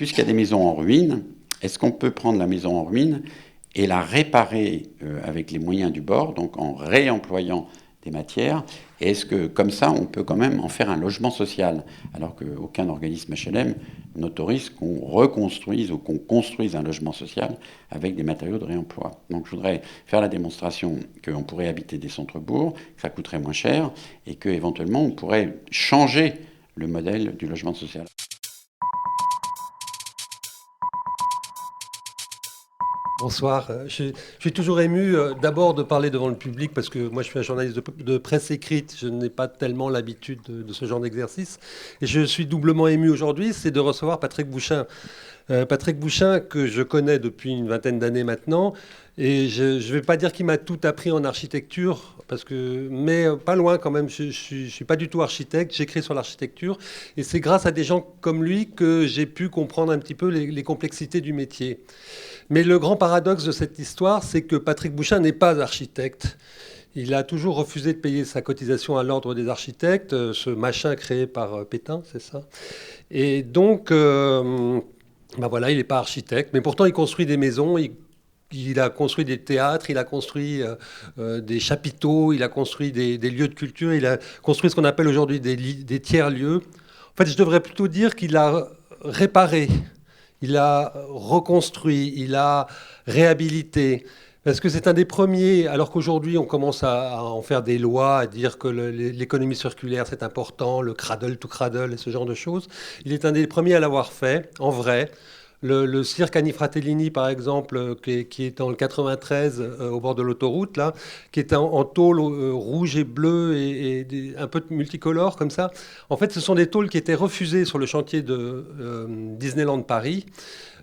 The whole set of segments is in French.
puisqu'il y a des maisons en ruine, est-ce qu'on peut prendre la maison en ruine et la réparer avec les moyens du bord, donc en réemployant des matières, et est-ce que, comme ça, on peut quand même en faire un logement social, alors qu'aucun organisme HLM n'autorise qu'on reconstruise ou qu'on construise un logement social avec des matériaux de réemploi. Donc je voudrais faire la démonstration qu'on pourrait habiter des centres-bourgs, que ça coûterait moins cher, et qu'éventuellement on pourrait changer le modèle du logement social. Bonsoir. Je suis toujours ému d'abord de parler devant le public parce que moi je suis un journaliste de presse écrite, je n'ai pas tellement l'habitude de ce genre d'exercice. Et je suis doublement ému aujourd'hui, c'est de recevoir Patrick Bouchain. Patrick Bouchain que je connais depuis une vingtaine d'années maintenant. Et je ne vais pas dire qu'il m'a tout appris en architecture, mais pas loin quand même. Je ne suis pas du tout architecte, j'écris sur l'architecture. Et c'est grâce à des gens comme lui que j'ai pu comprendre un petit peu les complexités du métier. Mais le grand paradoxe de cette histoire, c'est que Patrick Bouchain n'est pas architecte. Il a toujours refusé de payer sa cotisation à l'ordre des architectes, ce machin créé par Pétain, c'est ça. Et donc, ben voilà, il n'est pas architecte, mais pourtant il construit des maisons, il a construit des théâtres, il a construit des chapiteaux, il a construit des lieux de culture, il a construit ce qu'on appelle aujourd'hui des tiers-lieux. En fait, je devrais plutôt dire qu'il a réparé. Il a reconstruit, il a réhabilité. Parce que c'est un des premiers, alors qu'aujourd'hui on commence à en faire des lois, à dire que l'économie circulaire c'est important, le cradle to cradle et ce genre de choses. Il est un des premiers à l'avoir fait, en vrai. Le cirque Annie Fratellini, par exemple, qui est dans le 93, au bord de l'autoroute, là, qui est en tôle rouge et bleu et un peu multicolore, comme ça. En fait, ce sont des tôles qui étaient refusées sur le chantier de Disneyland Paris,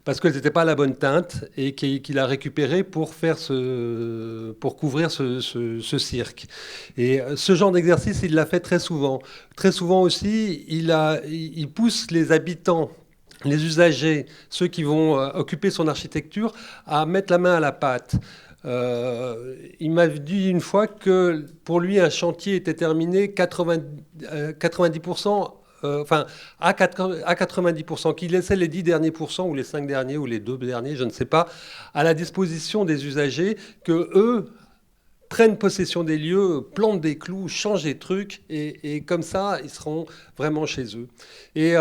parce qu'elles n'étaient pas à la bonne teinte, et qu'il a récupéré pour couvrir ce cirque. Et ce genre d'exercice, il l'a fait très souvent. Très souvent aussi, il pousse les habitants, les usagers, ceux qui vont occuper son architecture, à mettre la main à la pâte. Il m'a dit une fois que pour lui, un chantier était terminé 90%, enfin à 90%, qu'il laissait les 10 derniers pourcents, ou les 5 derniers, ou les 2 derniers, je ne sais pas, à la disposition des usagers, que eux prennent possession des lieux, plantent des clous, changent des trucs, et comme ça, ils seront vraiment chez eux. Et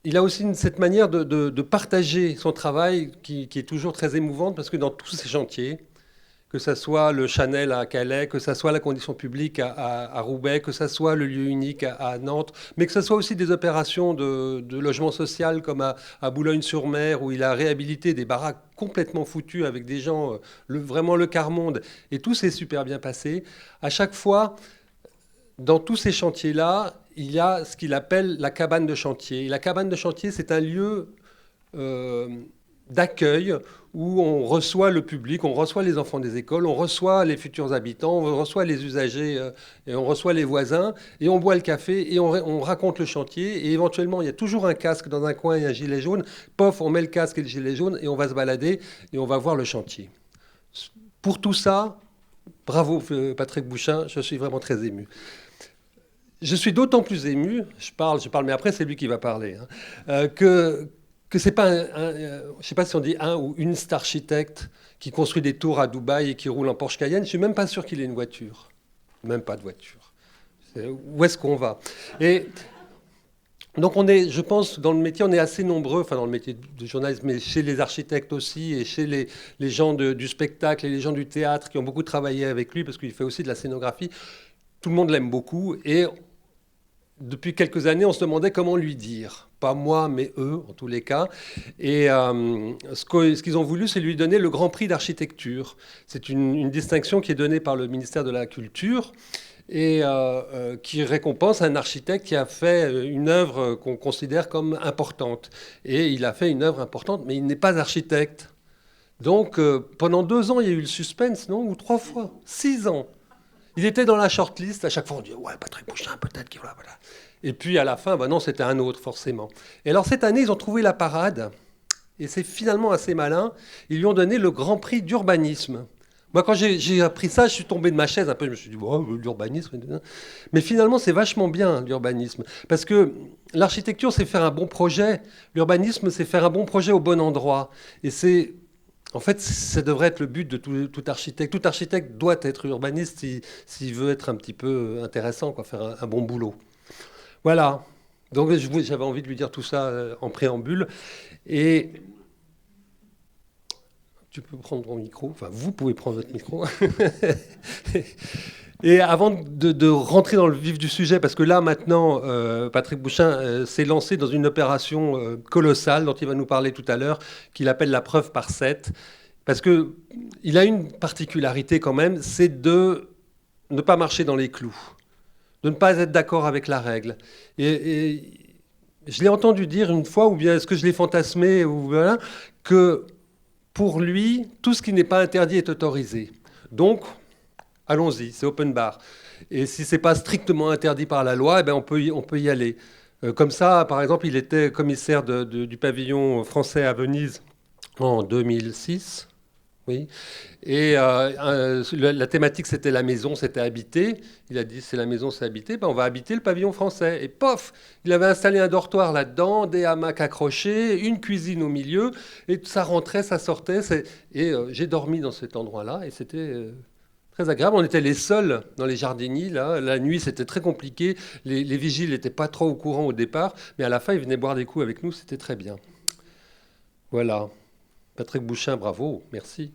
il a aussi cette manière de partager son travail qui est toujours très émouvante, parce que dans tous ces chantiers, que ce soit le Chanel à Calais, que ce soit la condition publique à Roubaix, que ce soit le lieu unique à Nantes, mais que ce soit aussi des opérations de logement social comme à Boulogne-sur-Mer, où il a réhabilité des baraques complètement foutues avec des gens, vraiment le quart-monde, et tout s'est super bien passé. À chaque fois, dans tous ces chantiers-là, il y a ce qu'il appelle la cabane de chantier. Et la cabane de chantier, c'est un lieu euh, d'accueil où on reçoit le public, on reçoit les enfants des écoles, on reçoit les futurs habitants, on reçoit les usagers et on reçoit les voisins, et on boit le café et on raconte le chantier. Et éventuellement, il y a toujours un casque dans un coin et un gilet jaune. Pof, on met le casque et le gilet jaune et on va se balader et on va voir le chantier. Pour tout ça, bravo Patrick Bouchain, je suis vraiment très ému. Je suis d'autant plus ému, je parle, mais après c'est lui qui va parler, hein, que c'est pas je sais pas si on dit un ou une star architecte qui construit des tours à Dubaï et qui roule en Porsche Cayenne. Je suis même pas sûr qu'il ait une voiture, même pas de voiture. Où est-ce qu'on va? Et donc on est, je pense, dans le métier, on est assez nombreux, enfin dans le métier de journaliste, mais chez les architectes aussi, et chez les gens du spectacle et les gens du théâtre qui ont beaucoup travaillé avec lui, parce qu'il fait aussi de la scénographie. Tout le monde l'aime beaucoup, et depuis quelques années, on se demandait comment lui dire. Pas moi, mais eux, en tous les cas. Et ce qu'ils ont voulu, c'est lui donner le Grand Prix d'architecture. C'est une distinction qui est donnée par le ministère de la Culture et qui récompense un architecte qui a fait une œuvre qu'on considère comme importante. Et il a fait une œuvre importante, mais il n'est pas architecte. Donc, pendant 2 ans, il y a eu le suspense, non? Ou 3 fois? 6 ans. Il était dans la shortlist. À chaque fois, on dit ouais, Patrick Bouchain, peut-être qu'il voilà. Et puis à la fin, bah non, c'était un autre, forcément. Et alors cette année, ils ont trouvé la parade. Et c'est finalement assez malin. Ils lui ont donné le Grand Prix d'urbanisme. Moi, quand j'ai appris ça, je suis tombé de ma chaise un peu. Je me suis dit, oh, l'urbanisme. Mais finalement, c'est vachement bien, l'urbanisme. Parce que l'architecture, c'est faire un bon projet. L'urbanisme, c'est faire un bon projet au bon endroit. Et en fait, ça devrait être le but de tout architecte. Tout architecte doit être urbaniste s'il veut être un petit peu intéressant, quoi, faire un bon boulot. Voilà. Donc j'avais envie de lui dire tout ça en préambule. Et tu peux prendre ton micro, enfin vous pouvez prendre votre micro. Et avant de rentrer dans le vif du sujet, parce que là maintenant, Patrick Bouchain s'est lancé dans une opération colossale dont il va nous parler tout à l'heure, qu'il appelle la preuve par 7. Parce qu'il a une particularité quand même, c'est de ne pas marcher dans les clous, de ne pas être d'accord avec la règle. Et je l'ai entendu dire une fois, ou bien est-ce que je l'ai fantasmé, ou voilà, que pour lui, tout ce qui n'est pas interdit est autorisé. Donc, allons-y, c'est open bar. Et si ce n'est pas strictement interdit par la loi, eh ben on peut y aller. Comme ça, par exemple, il était commissaire du pavillon français à Venise en 2006. Oui. Et la thématique, c'était la maison, c'était habité. Il a dit, c'est la maison, c'est habité. Ben, on va habiter le pavillon français. Et pof, il avait installé un dortoir là-dedans, des hamacs accrochés, une cuisine au milieu. Et ça rentrait, ça sortait. Et j'ai dormi dans cet endroit-là. Et c'était très agréable. On était les seuls dans les jardiniers. Là. La nuit, c'était très compliqué. Les vigiles n'étaient pas trop au courant au départ. Mais à la fin, ils venaient boire des coups avec nous. C'était très bien. Voilà. Patrick Bouchain, bravo, merci.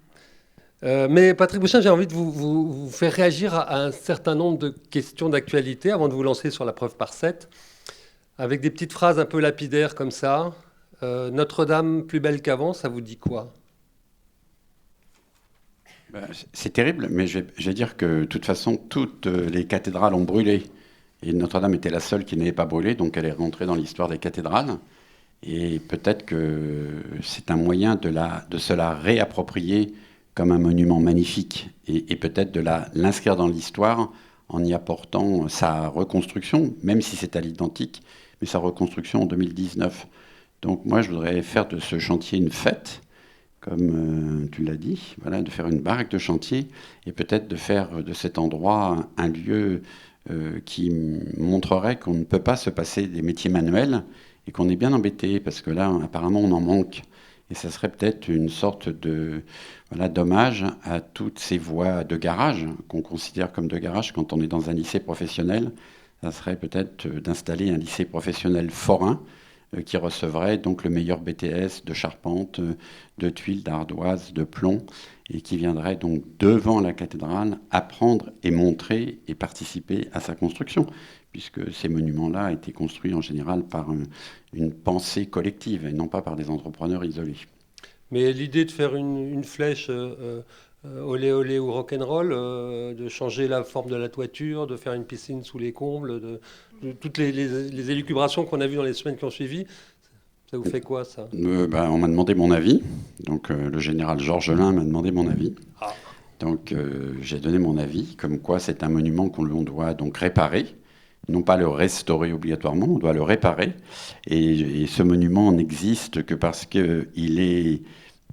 Mais Patrick Bouchain, j'ai envie de vous faire réagir à un certain nombre de questions d'actualité avant de vous lancer sur la preuve par 7, avec des petites phrases un peu lapidaires comme ça. Notre-Dame plus belle qu'avant, ça vous dit quoi? C'est terrible, mais je vais dire que de toute façon, toutes les cathédrales ont brûlé. Et Notre-Dame était la seule qui n'avait pas brûlé, donc elle est rentrée dans l'histoire des cathédrales. Et peut-être que c'est un moyen de se la réapproprier comme un monument magnifique et peut-être de l'inscrire dans l'histoire en y apportant sa reconstruction, même si c'est à l'identique, mais sa reconstruction en 2019. Donc moi, je voudrais faire de ce chantier une fête, comme tu l'as dit, voilà, de faire une baraque de chantier et peut-être de faire de cet endroit un lieu qui montrerait qu'on ne peut pas se passer des métiers manuels et qu'on est bien embêté parce que là, apparemment, on en manque. Et ça serait peut-être une sorte de d'hommage à toutes ces voies de garage qu'on considère comme de garage quand on est dans un lycée professionnel. Ça serait peut-être d'installer un lycée professionnel forain qui recevrait donc le meilleur BTS de charpente, de tuiles, d'ardoise, de plomb, et qui viendrait donc devant la cathédrale apprendre et montrer et participer à sa construction, puisque ces monuments-là ont été construits en général par une pensée collective et non pas par des entrepreneurs isolés. Mais l'idée de faire une flèche olé olé ou rock'n'roll, de changer la forme de la toiture, de faire une piscine sous les combles, de toutes les élucubrations qu'on a vues dans les semaines qui ont suivi, ça vous fait quoi ça? On m'a demandé mon avis, donc le général Georges Lain m'a demandé mon avis. Ah. Donc j'ai donné mon avis, comme quoi c'est un monument qu'on doit donc réparer, non pas le restaurer obligatoirement, on doit le réparer. Et ce monument n'existe que parce qu'il est...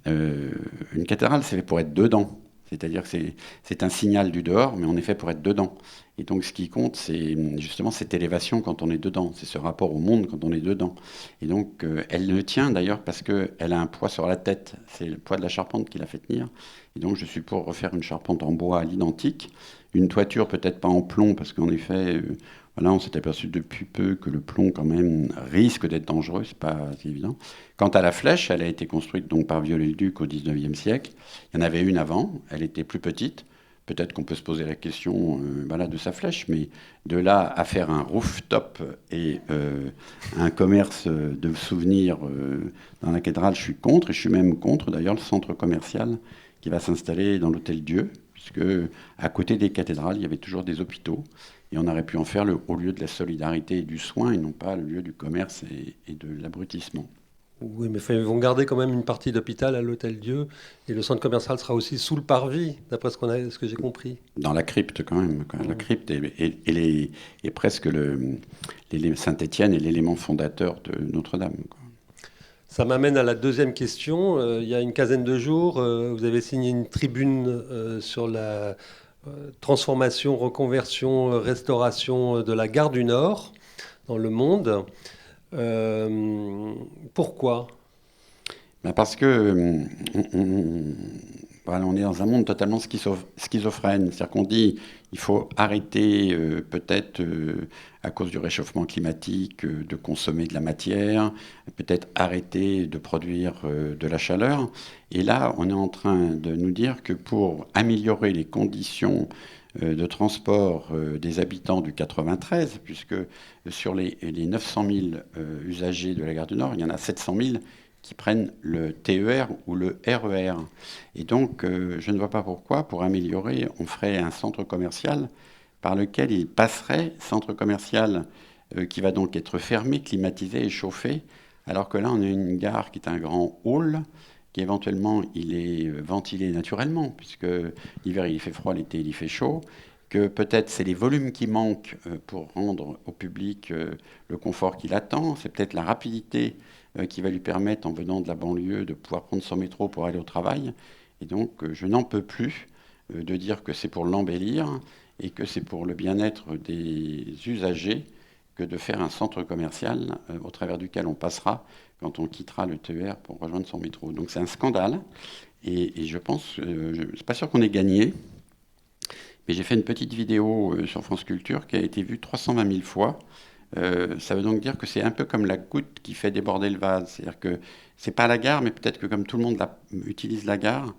une cathédrale, c'est fait pour être dedans. C'est-à-dire que c'est un signal du dehors, mais on est fait pour être dedans. Et donc ce qui compte, c'est justement cette élévation quand on est dedans. C'est ce rapport au monde quand on est dedans. Et donc elle le tient d'ailleurs parce qu'elle a un poids sur la tête. C'est le poids de la charpente qui l'a fait tenir. Et donc je suis pour refaire une charpente en bois à l'identique. Une toiture peut-être pas en plomb parce qu'en effet... on s'est aperçu depuis peu que le plomb, quand même, risque d'être dangereux, c'est pas évident. Quant à la flèche, elle a été construite donc par Viollet-le-Duc au XIXe siècle. Il y en avait une avant, elle était plus petite. Peut-être qu'on peut se poser la question de sa flèche, mais de là à faire un rooftop et un commerce de souvenirs dans la cathédrale, je suis contre, et je suis même contre d'ailleurs le centre commercial qui va s'installer dans l'Hôtel-Dieu, puisque à côté des cathédrales, il y avait toujours des hôpitaux. Et on aurait pu en faire le haut lieu de la solidarité et du soin, et non pas le lieu du commerce et de l'abrutissement. Oui, mais ils vont garder quand même une partie d'hôpital à l'Hôtel-Dieu, et le centre commercial sera aussi sous le parvis, d'après ce que j'ai compris. Dans la crypte quand même. La crypte est presque Saint-Étienne est l'élément fondateur de Notre-Dame. Ça m'amène à la deuxième question. Il y a une quinzaine de jours, vous avez signé une tribune sur la transformation, reconversion, restauration de la gare du Nord dans Le Monde. Pourquoi? Ben parce que voilà, on est dans un monde totalement schizophrène. C'est-à-dire qu'on dit il faut arrêter peut-être à cause du réchauffement climatique de consommer de la matière, peut-être arrêter de produire de la chaleur. Et là, on est en train de nous dire que pour améliorer les conditions de transport des habitants du 93, puisque sur les 900 000 usagers de la gare du Nord, il y en a 700 000 qui prennent le TER ou le RER. Et donc, je ne vois pas pourquoi, pour améliorer, on ferait un centre commercial par lequel il passerait, centre commercial qui va donc être fermé, climatisé et chauffé, alors que là, on a une gare qui est un grand hall, qui éventuellement, il est ventilé naturellement, puisque l'hiver, il fait froid, l'été, il fait chaud, que peut-être c'est les volumes qui manquent pour rendre au public le confort qu'il attend, c'est peut-être la rapidité qui va lui permettre, en venant de la banlieue, de pouvoir prendre son métro pour aller au travail. Et donc, je n'en peux plus de dire que c'est pour l'embellir et que c'est pour le bien-être des usagers que de faire un centre commercial au travers duquel on passera quand on quittera le TER pour rejoindre son métro. Donc c'est un scandale et je pense, c'est pas sûr qu'on ait gagné, mais j'ai fait une petite vidéo sur France Culture qui a été vue 320 000 fois. Ça veut donc dire que c'est un peu comme la goutte qui fait déborder le vase. C'est-à-dire que c'est pas la gare, mais peut-être que comme tout le monde utilise la gare,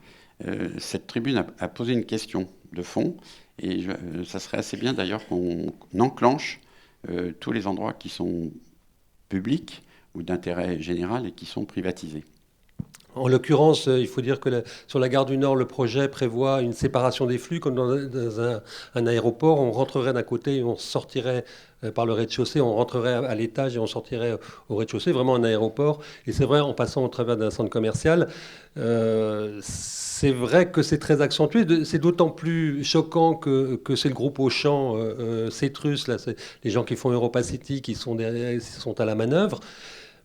cette tribune a posé une question de fond. Et ça serait assez bien d'ailleurs qu'on enclenche tous les endroits qui sont publics ou d'intérêt général et qui sont privatisés. En l'occurrence, il faut dire que sur la gare du Nord, le projet prévoit une séparation des flux, comme dans un aéroport. On rentrerait d'un côté et on sortirait par le rez-de-chaussée, on rentrerait à l'étage et on sortirait au rez-de-chaussée, vraiment un aéroport. Et c'est vrai, en passant au travers d'un centre commercial, c'est vrai que c'est très accentué. C'est d'autant plus choquant que c'est le groupe Auchan, Cetrus, là, c'est les gens qui font Europa City, qui sont à la manœuvre.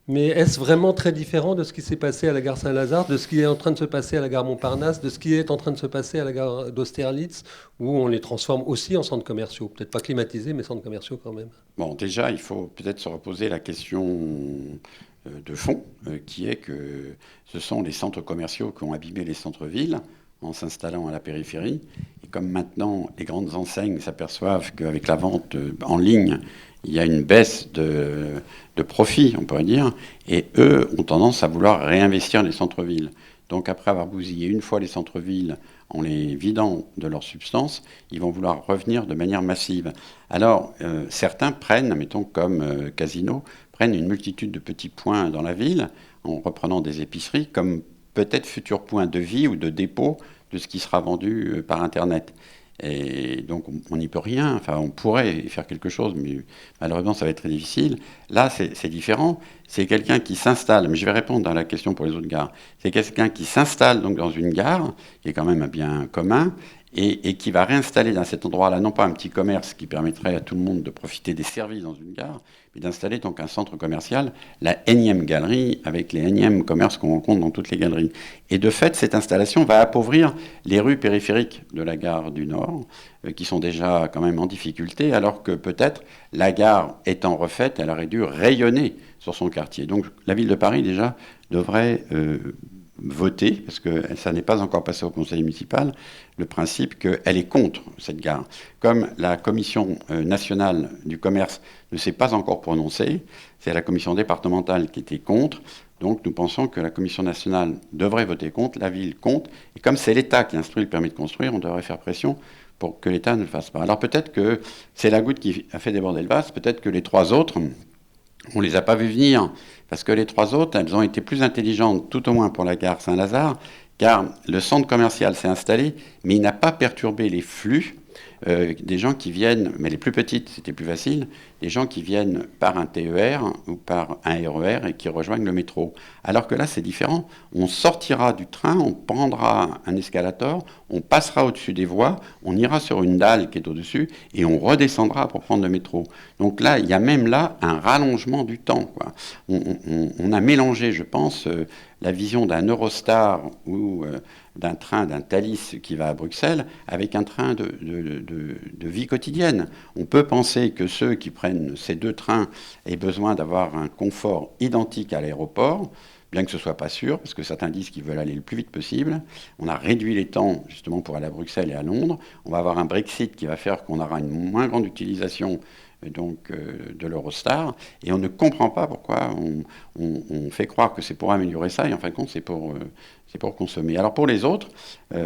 Mais est-ce vraiment très différent de ce qui s'est passé à la gare Saint-Lazare, de ce qui est en train de se passer à la gare Montparnasse, de ce qui est en train de se passer à la gare d'Austerlitz, où on les transforme aussi en centres commerciaux? Peut-être pas climatisés, mais centres commerciaux quand même. Bon, déjà, il faut peut-être se reposer la question de fond, qui est que ce sont les centres commerciaux qui ont abîmé les centres-villes en s'installant à la périphérie. Et comme maintenant, les grandes enseignes s'aperçoivent qu'avec la vente en ligne, il y a une baisse de profit, on pourrait dire, et eux ont tendance à vouloir réinvestir les centres-villes. Donc après avoir bousillé une fois les centres-villes en les vidant de leur substance, ils vont vouloir revenir de manière massive. Alors certains prennent, mettons comme Casino, prennent une multitude de petits points dans la ville, en reprenant des épiceries, comme peut-être futurs points de vie ou de dépôt de ce qui sera vendu par Internet. Et donc on n'y peut rien, enfin on pourrait faire quelque chose, mais malheureusement ça va être très difficile. Là c'est différent, c'est quelqu'un qui s'installe, mais je vais répondre à la question pour les autres gares, c'est quelqu'un qui s'installe donc dans une gare, qui est quand même un bien commun, et qui va réinstaller dans cet endroit-là, non pas un petit commerce qui permettrait à tout le monde de profiter des services dans une gare, mais d'installer donc un centre commercial, la énième galerie, avec les énièmes commerces qu'on rencontre dans toutes les galeries. Et de fait, cette installation va appauvrir les rues périphériques de la gare du Nord, qui sont déjà quand même en difficulté, alors que peut-être la gare étant refaite, elle aurait dû rayonner sur son quartier. Donc la ville de Paris déjà devrait voter, parce que ça n'est pas encore passé au conseil municipal, le principe qu'elle est contre cette gare. Comme la commission nationale du commerce ne s'est pas encore prononcée, c'est la commission départementale qui était contre, donc nous pensons que la commission nationale devrait voter contre, la ville contre, et comme c'est l'État qui instruit le permis de construire, on devrait faire pression pour que l'État ne le fasse pas. Alors peut-être que c'est la goutte qui a fait déborder le vase, peut-être que les trois autres, on ne les a pas vus venir, parce que les trois autres, elles ont été plus intelligentes, tout au moins pour la gare Saint-Lazare, car le centre commercial s'est installé, mais il n'a pas perturbé les flux des gens qui viennent, mais les plus petites, c'était plus facile, des gens qui viennent par un TER ou par un RER et qui rejoignent le métro. Alors que là, c'est différent. On sortira du train, on prendra un escalator, on passera au-dessus des voies, on ira sur une dalle qui est au-dessus et on redescendra pour prendre le métro. Donc là, il y a même là un rallongement du temps, quoi. On a mélangé, je pense, la vision d'un Eurostar ou d'un train, d'un Thalys qui va à Bruxelles, avec un train de vie quotidienne. On peut penser que ceux qui prennent ces 2 trains aient besoin d'avoir un confort identique à l'aéroport, bien que ce ne soit pas sûr, parce que certains disent qu'ils veulent aller le plus vite possible. On a réduit les temps, justement, pour aller à Bruxelles et à Londres. On va avoir un Brexit qui va faire qu'on aura une moins grande utilisation de l'Eurostar, et on ne comprend pas pourquoi on fait croire que c'est pour améliorer ça, et en fin de compte, c'est pour consommer. Alors pour les autres,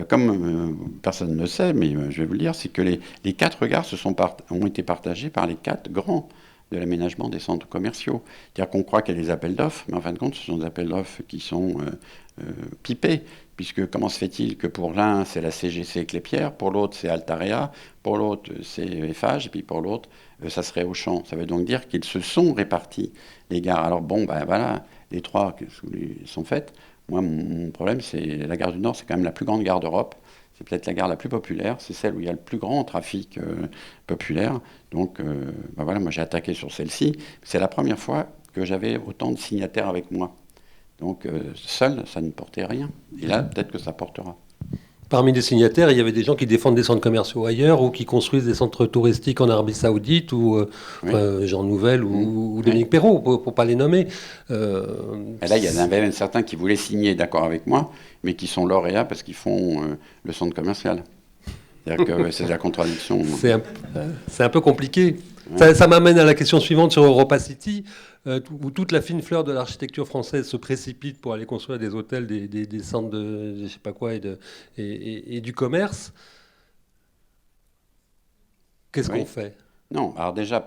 comme personne ne le sait, mais je vais vous le dire, c'est que les 4 gares ont été partagées par les 4 grands de l'aménagement des centres commerciaux. C'est-à-dire qu'on croit qu'il y a des appels d'offres, mais en fin de compte, ce sont des appels d'offres qui sont pipés, puisque comment se fait-il que pour l'un, c'est la CGC Clépierre, pour l'autre, c'est Altarea, pour l'autre, c'est Eiffage, et puis pour l'autre, ça serait Auchan. Ça veut donc dire qu'ils se sont répartis, les gares. Alors bon, ben voilà, les 3 sont faites. Moi, mon problème, c'est la gare du Nord, c'est quand même la plus grande gare d'Europe. C'est peut-être la gare la plus populaire, c'est celle où il y a le plus grand trafic populaire. Donc, ben voilà, moi j'ai attaqué sur celle-ci. C'est la première fois que j'avais autant de signataires avec moi. Donc, seul, ça ne portait rien. Et là, peut-être que ça portera. Parmi les signataires, il y avait des gens qui défendent des centres commerciaux ailleurs ou qui construisent des centres touristiques en Arabie Saoudite ou Jean Nouvel ou Dominique Perrault, pour ne pas les nommer. Et là, il y en avait même certains qui voulaient signer d'accord avec moi, mais qui sont lauréats parce qu'ils font le centre commercial. C'est-à-dire que c'est de la contradiction. C'est un peu compliqué. Ça m'amène à la question suivante sur Europa City, où toute la fine fleur de l'architecture française se précipite pour aller construire des hôtels, des centres de je sais pas quoi et du commerce. Qu'est-ce qu'on fait? Non, alors déjà,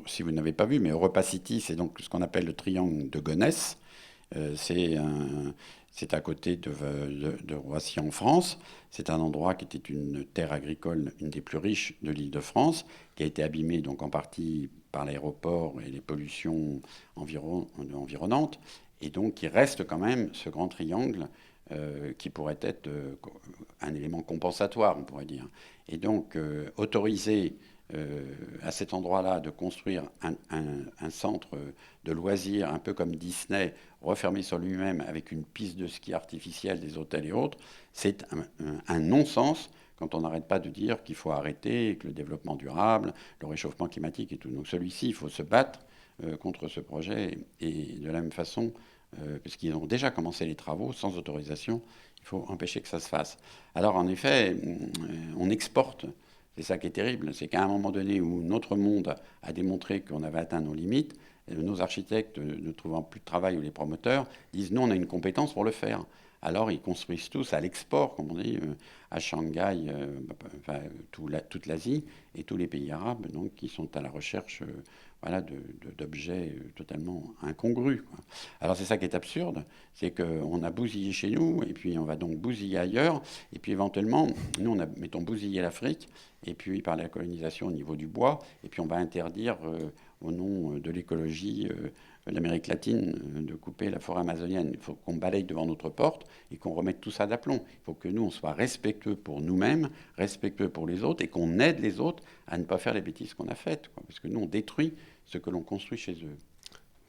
si vous n'avez pas vu, mais Europa City, c'est donc ce qu'on appelle le triangle de Gonesse. C'est à côté de Roissy en France. C'est un endroit qui était une terre agricole, une des plus riches de l'Île-de-France, qui a été abîmée donc en partie par l'aéroport et les pollutions environnantes, et donc qui reste quand même ce grand triangle qui pourrait être un élément compensatoire, on pourrait dire. Et donc autoriser à cet endroit-là de construire un centre de loisirs, un peu comme Disney, refermé sur lui-même avec une piste de ski artificielle, des hôtels et autres, c'est un non-sens quand on n'arrête pas de dire qu'il faut arrêter, que le développement durable, le réchauffement climatique et tout. Donc celui-ci, il faut se battre contre ce projet, et de la même façon, puisqu'ils ont déjà commencé les travaux sans autorisation, il faut empêcher que ça se fasse. Alors en effet, on exporte. C'est ça qui est terrible, c'est qu'à un moment donné où notre monde a démontré qu'on avait atteint nos limites, nos architectes, ne trouvant plus de travail, ou les promoteurs, disent nous on a une compétence pour le faire. Alors ils construisent tous à l'export, comme on dit, à Shanghai, toute l'Asie et tous les pays arabes, donc, qui sont à la recherche d'objets totalement incongrus, quoi. Alors c'est ça qui est absurde, c'est qu'on a bousillé chez nous, et puis on va donc bousiller ailleurs, et puis éventuellement, nous on a, mettons, bousillé l'Afrique, et puis par la colonisation au niveau du bois, et puis on va interdire, au nom de l'écologie, l'Amérique latine, de couper la forêt amazonienne. Il faut qu'on balaye devant notre porte et qu'on remette tout ça d'aplomb. Il faut que nous, on soit respectueux pour nous-mêmes, respectueux pour les autres, et qu'on aide les autres à ne pas faire les bêtises qu'on a faites, quoi. Parce que nous, on détruit ce que l'on construit chez eux.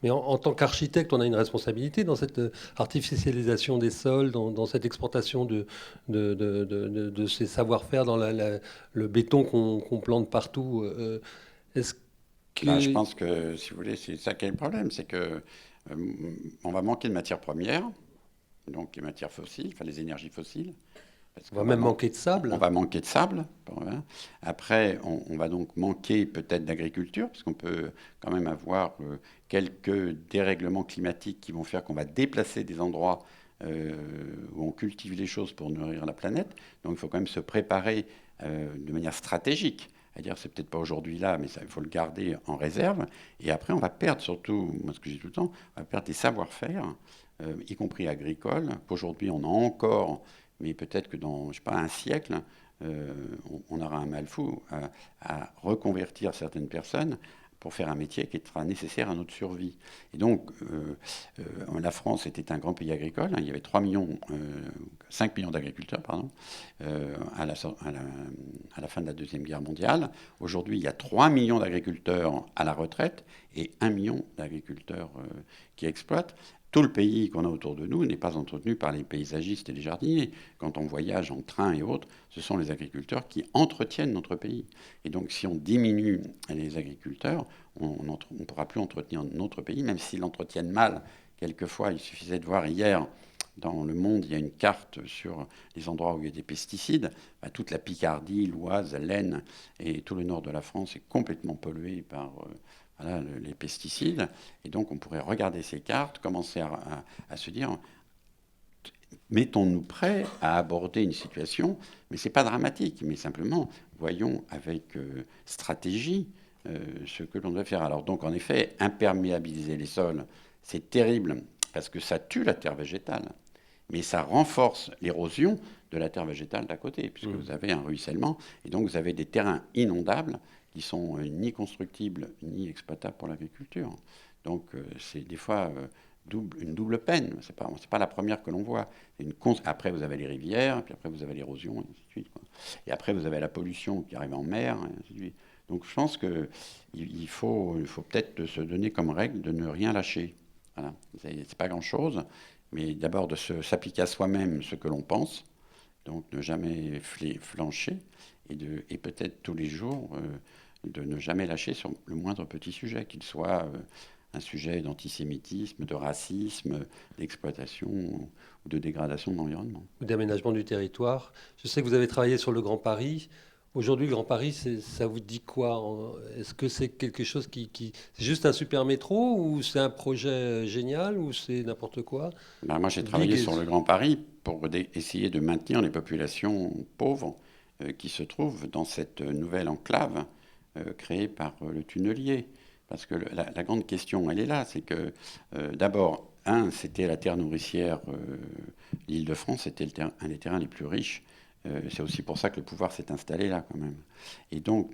Mais en tant qu'architecte, on a une responsabilité dans cette artificialisation des sols, dans cette exportation de ces savoir-faire, dans le béton qu'on plante partout. Est-ce que... Je pense que, si vous voulez, c'est ça qui est le problème, c'est que on va manquer de matières premières, donc les matières fossiles, enfin les énergies fossiles. On va même manquer de sable. On va manquer de sable. Après, on va donc manquer peut-être d'agriculture, parce qu'on peut quand même avoir quelques dérèglements climatiques qui vont faire qu'on va déplacer des endroits où on cultive les choses pour nourrir la planète. Donc il faut quand même se préparer de manière stratégique. C'est-à-dire, c'est peut-être pas aujourd'hui là, mais il faut le garder en réserve. Et après, on va perdre surtout, moi ce que je dis tout le temps, on va perdre des savoir-faire, y compris agricoles, qu'aujourd'hui on a encore, mais peut-être que dans, je sais pas, un siècle, on aura un mal fou à reconvertir certaines personnes pour faire un métier qui sera nécessaire à notre survie. Et donc, la France était un grand pays agricole. Il y avait 5 millions d'agriculteurs, à la fin de la Deuxième Guerre mondiale. Aujourd'hui, il y a 3 millions d'agriculteurs à la retraite et 1 million d'agriculteurs qui exploitent. tout le pays qu'on a autour de nous n'est pas entretenu par les paysagistes et les jardiniers. Quand on voyage en train et autres, ce sont les agriculteurs qui entretiennent notre pays. Et donc, si on diminue les agriculteurs, on ne pourra plus entretenir notre pays, même s'ils l'entretiennent mal. Quelquefois, il suffisait de voir hier, dans Le Monde, il y a une carte sur les endroits où il y a des pesticides. Toute la Picardie, l'Oise, l'Aisne et tout le nord de la France est complètement pollué par les pesticides. Et donc, on pourrait regarder ces cartes, commencer à se dire, mettons-nous prêts à aborder une situation, mais ce n'est pas dramatique, mais simplement, voyons avec stratégie ce que l'on doit faire. Alors donc, en effet, imperméabiliser les sols, c'est terrible, parce que ça tue la terre végétale, mais ça renforce l'érosion de la terre végétale d'à côté, puisque vous avez un ruissellement, et donc vous avez des terrains inondables qui sont ni constructibles, ni exploitables pour l'agriculture. Donc c'est des fois une double peine. C'est pas la première que l'on voit. Après, vous avez les rivières, puis après, vous avez l'érosion, et ainsi de suite, quoi. Et après, vous avez la pollution qui arrive en mer, et ainsi de suite. Donc je pense qu'il faut peut-être se donner comme règle de ne rien lâcher. Voilà. C'est pas grand-chose, mais d'abord de s'appliquer à soi-même ce que l'on pense, donc ne jamais flancher, et peut-être tous les jours de ne jamais lâcher sur le moindre petit sujet, qu'il soit un sujet d'antisémitisme, de racisme, d'exploitation ou de dégradation de l'environnement. Ou d'aménagement du territoire. Je sais que vous avez travaillé sur le Grand Paris. Aujourd'hui, le Grand Paris, ça vous dit quoi? Est-ce que c'est quelque chose c'est juste un super métro, ou c'est un projet génial, ou c'est n'importe quoi? Moi, j'ai travaillé sur le Grand Paris pour essayer de maintenir les populations pauvres qui se trouvent dans cette nouvelle enclave créée par le tunnelier. Parce que la grande question, elle est là, c'est que d'abord, c'était la terre nourricière, l'Île-de-France, c'était un des terrains les plus riches. C'est aussi pour ça que le pouvoir s'est installé là, quand même. Et donc,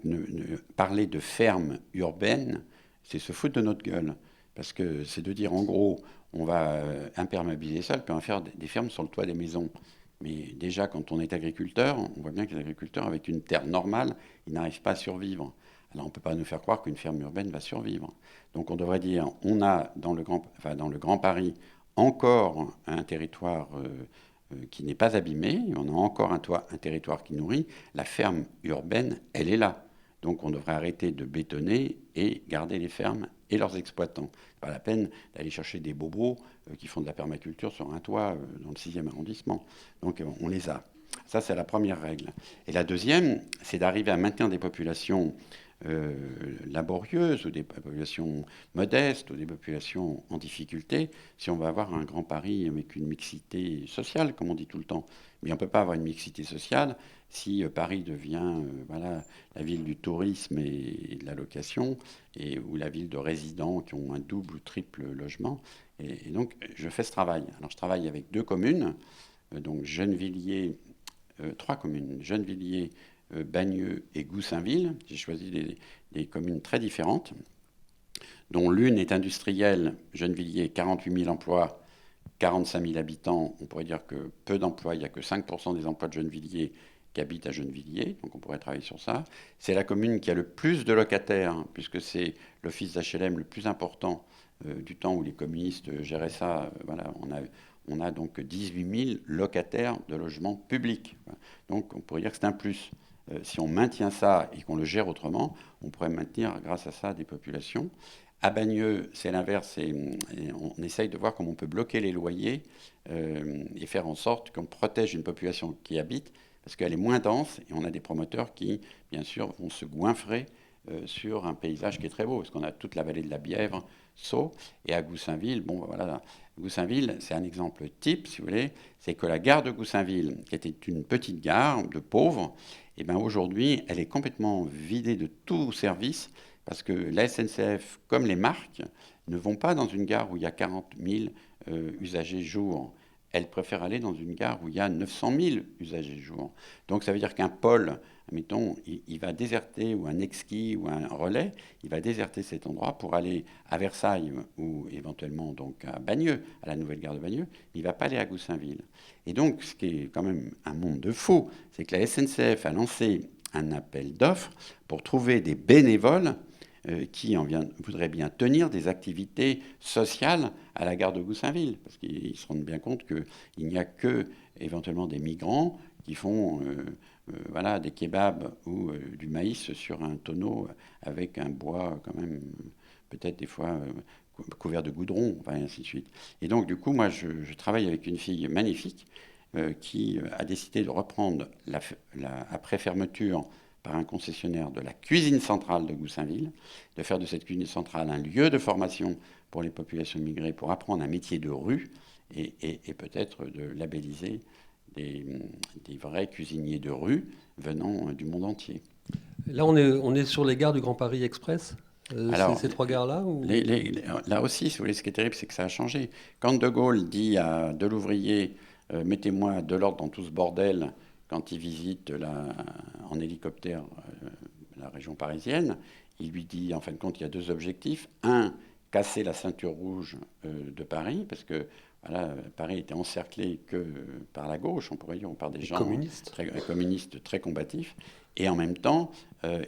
parler de ferme urbaine, c'est se foutre de notre gueule. Parce que c'est de dire, en gros, on va imperméabiliser ça, puis on va faire des fermes sur le toit des maisons. Mais déjà, quand on est agriculteur, on voit bien que les agriculteurs, avec une terre normale, ils n'arrivent pas à survivre. Alors on ne peut pas nous faire croire qu'une ferme urbaine va survivre. Donc on devrait dire, on a dans le Grand Paris encore un territoire qui n'est pas abîmé, on a encore un territoire qui nourrit. La ferme urbaine, elle est là. Donc on devrait arrêter de bétonner et garder les fermes et leurs exploitants. C'est pas la peine d'aller chercher des bobos qui font de la permaculture sur un toit dans le 6e arrondissement. Donc on les a. Ça, c'est la première règle. Et la deuxième, c'est d'arriver à maintenir des populations laborieuses, ou des populations modestes, ou des populations en difficulté, si on veut avoir un Grand Paris avec une mixité sociale, comme on dit tout le temps. Mais on ne peut pas avoir une mixité sociale si Paris devient la ville du tourisme et de la location, ou la ville de résidents qui ont un double ou triple logement. Et donc, je fais ce travail. Alors, je travaille avec 2 communes, donc Gennevilliers, 3 communes, Gennevilliers, Bagneux et Goussainville. J'ai choisi des communes très différentes, dont l'une est industrielle, Gennevilliers, 48 000 emplois, 45 000 habitants. On pourrait dire que peu d'emplois, il n'y a que 5% des emplois de Gennevilliers qui habitent à Gennevilliers, donc on pourrait travailler sur ça. C'est la commune qui a le plus de locataires, puisque c'est l'office d'HLM le plus important du temps où les communistes géraient ça. On a donc 18 000 locataires de logements publics. Donc on pourrait dire que c'est un plus. Si on maintient ça et qu'on le gère autrement, on pourrait maintenir grâce à ça des populations. À Bagneux, c'est l'inverse. On essaye de voir comment on peut bloquer les loyers et faire en sorte qu'on protège une population qui habite, parce qu'elle est moins dense, et on a des promoteurs qui, bien sûr, vont se goinfrer sur un paysage qui est très beau, parce qu'on a toute la vallée de la Bièvre, Sceaux, et à Goussainville, Goussainville, c'est un exemple type, si vous voulez, c'est que la gare de Goussainville, qui était une petite gare de pauvres, et aujourd'hui, elle est complètement vidée de tout service, parce que la SNCF, comme les marques, ne vont pas dans une gare où il y a 40 000 usagers jour. Elles préfèrent aller dans une gare où il y a 900 000 usagers jour. Donc ça veut dire qu'un pôle, admettons, il va déserter, ou un exquis, ou un relais, il va déserter cet endroit pour aller à Versailles, ou éventuellement donc à Bagneux, à la nouvelle gare de Bagneux. Il ne va pas aller à Goussainville. Et donc, ce qui est quand même un monde de fou, c'est que la SNCF a lancé un appel d'offres pour trouver des bénévoles qui voudraient bien tenir des activités sociales à la gare de Goussainville, parce qu'ils se rendent bien compte qu'il n'y a que éventuellement des migrants qui font des kebabs ou du maïs sur un tonneau avec un bois quand même peut-être des fois couvert de goudron, et ainsi de suite. Et donc du coup, moi je travaille avec une fille magnifique qui a décidé de reprendre après fermeture par un concessionnaire de la cuisine centrale de Goussainville, de faire de cette cuisine centrale un lieu de formation pour les populations immigrées, pour apprendre un métier de rue et peut-être de labelliser des vrais cuisiniers de rue venant du monde entier. Là, on est sur les gares du Grand Paris Express, Alors, ces trois gares-là ou... là aussi, si vous voulez, ce qui est terrible, c'est que ça a changé. Quand De Gaulle dit à Delouvrier mettez-moi de l'ordre dans tout ce bordel quand il visite en hélicoptère la région parisienne, il lui dit en fin de compte il y a deux objectifs. Un, casser la ceinture rouge de Paris, parce que Paris était encerclé que par la gauche, on pourrait dire, par des gens communistes très combatifs. Et en même temps,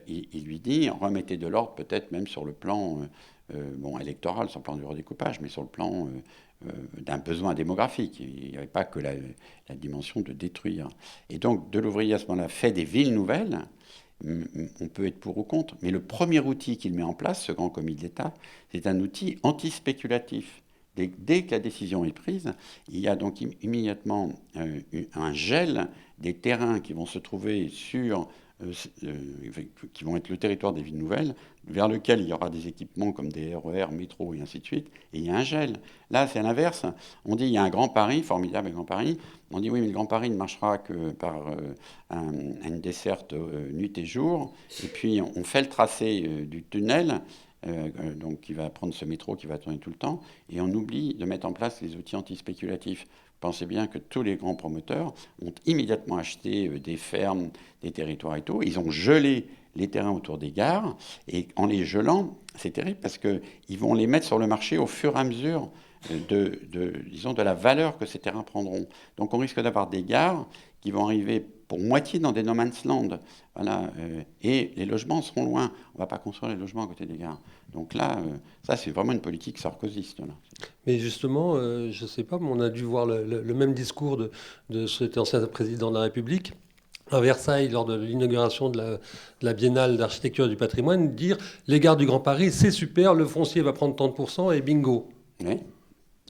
il lui dit remettez de l'ordre peut-être même sur le plan électoral, sur le plan du redécoupage, mais sur le plan d'un besoin démographique. Il n'y avait pas que la dimension de détruire. Et donc, Delouvrier, à ce moment-là, fait des villes nouvelles. On peut être pour ou contre, mais le premier outil qu'il met en place, ce grand comité d'État, c'est un outil anti-spéculatif. Dès que la décision est prise, il y a donc immédiatement un gel des terrains qui vont se trouver qui vont être le territoire des villes nouvelles, vers lequel il y aura des équipements comme des RER, métro et ainsi de suite, et il y a un gel. Là, c'est à l'inverse. On dit il y a un Grand Paris, formidable Grand Paris. On dit oui, mais le Grand Paris ne marchera que par une desserte nuit et jour. Et puis, on fait le tracé du tunnel, donc qui va prendre ce métro qui va tourner tout le temps, et on oublie de mettre en place les outils antispéculatifs. Pensez bien que tous les grands promoteurs ont immédiatement acheté des fermes, des territoires et tout. Ils ont gelé les terrains autour des gares. Et en les gelant, c'est terrible parce qu'ils vont les mettre sur le marché au fur et à mesure de la valeur que ces terrains prendront. Donc on risque d'avoir des gares qui vont arriver pour moitié dans des no man's land. Et les logements seront loin. On ne va pas construire les logements à côté des gares. Donc là, ça c'est vraiment une politique sarkozyste. Là. Mais justement, je ne sais pas, mais on a dû voir le même discours de cet ancien président de la République à Versailles lors de l'inauguration de la Biennale d'architecture et du patrimoine, dire les gares du Grand Paris, c'est super, le foncier va prendre 30% et bingo. Oui.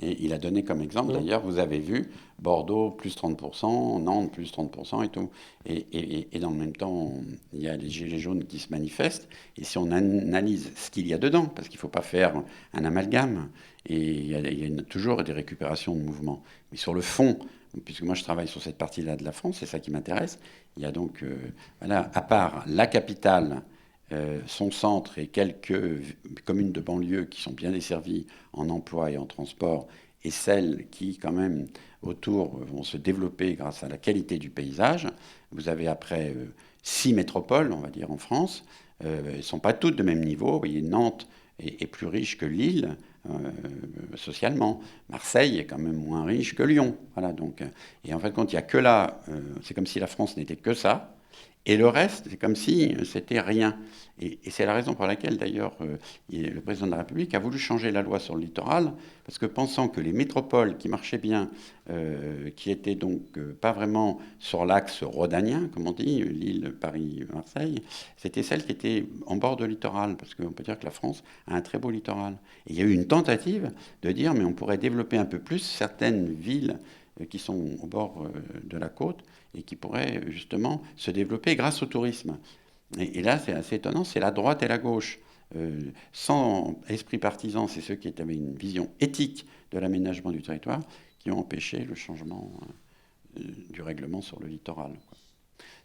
Et il a donné comme exemple, d'ailleurs, vous avez vu, Bordeaux plus 30%, Nantes plus 30% et tout. Et dans le même temps, il y a les gilets jaunes qui se manifestent. Et si on analyse ce qu'il y a dedans, parce qu'il ne faut pas faire un amalgame, et il y a toujours des récupérations de mouvements. Mais sur le fond, puisque moi je travaille sur cette partie-là de la France, c'est ça qui m'intéresse, il y a donc, à part la capitale, son centre et quelques communes de banlieue qui sont bien desservies en emploi et en transport, et celles qui, quand même, autour, vont se développer grâce à la qualité du paysage. Vous avez après 6 métropoles, on va dire, en France. Elles ne sont pas toutes de même niveau. Vous voyez, Nantes est plus riche que Lille, socialement. Marseille est quand même moins riche que Lyon. Voilà, donc, et en fait, quand il n'y a que là, c'est comme si la France n'était que ça. Et le reste, c'est comme si c'était rien. Et c'est la raison pour laquelle, d'ailleurs, le président de la République a voulu changer la loi sur le littoral, parce que pensant que les métropoles qui marchaient bien, qui étaient donc pas vraiment sur l'axe rhodanien, comme on dit, Lille, Paris, Marseille, c'était celles qui étaient en bord de littoral, parce qu'on peut dire que la France a un très beau littoral. Et il y a eu une tentative de dire, mais on pourrait développer un peu plus certaines villes qui sont au bord de la côte et qui pourraient justement se développer grâce au tourisme. Et là, c'est assez étonnant, c'est la droite et la gauche. Sans esprit partisan, c'est ceux qui avaient une vision éthique de l'aménagement du territoire qui ont empêché le changement du règlement sur le littoral.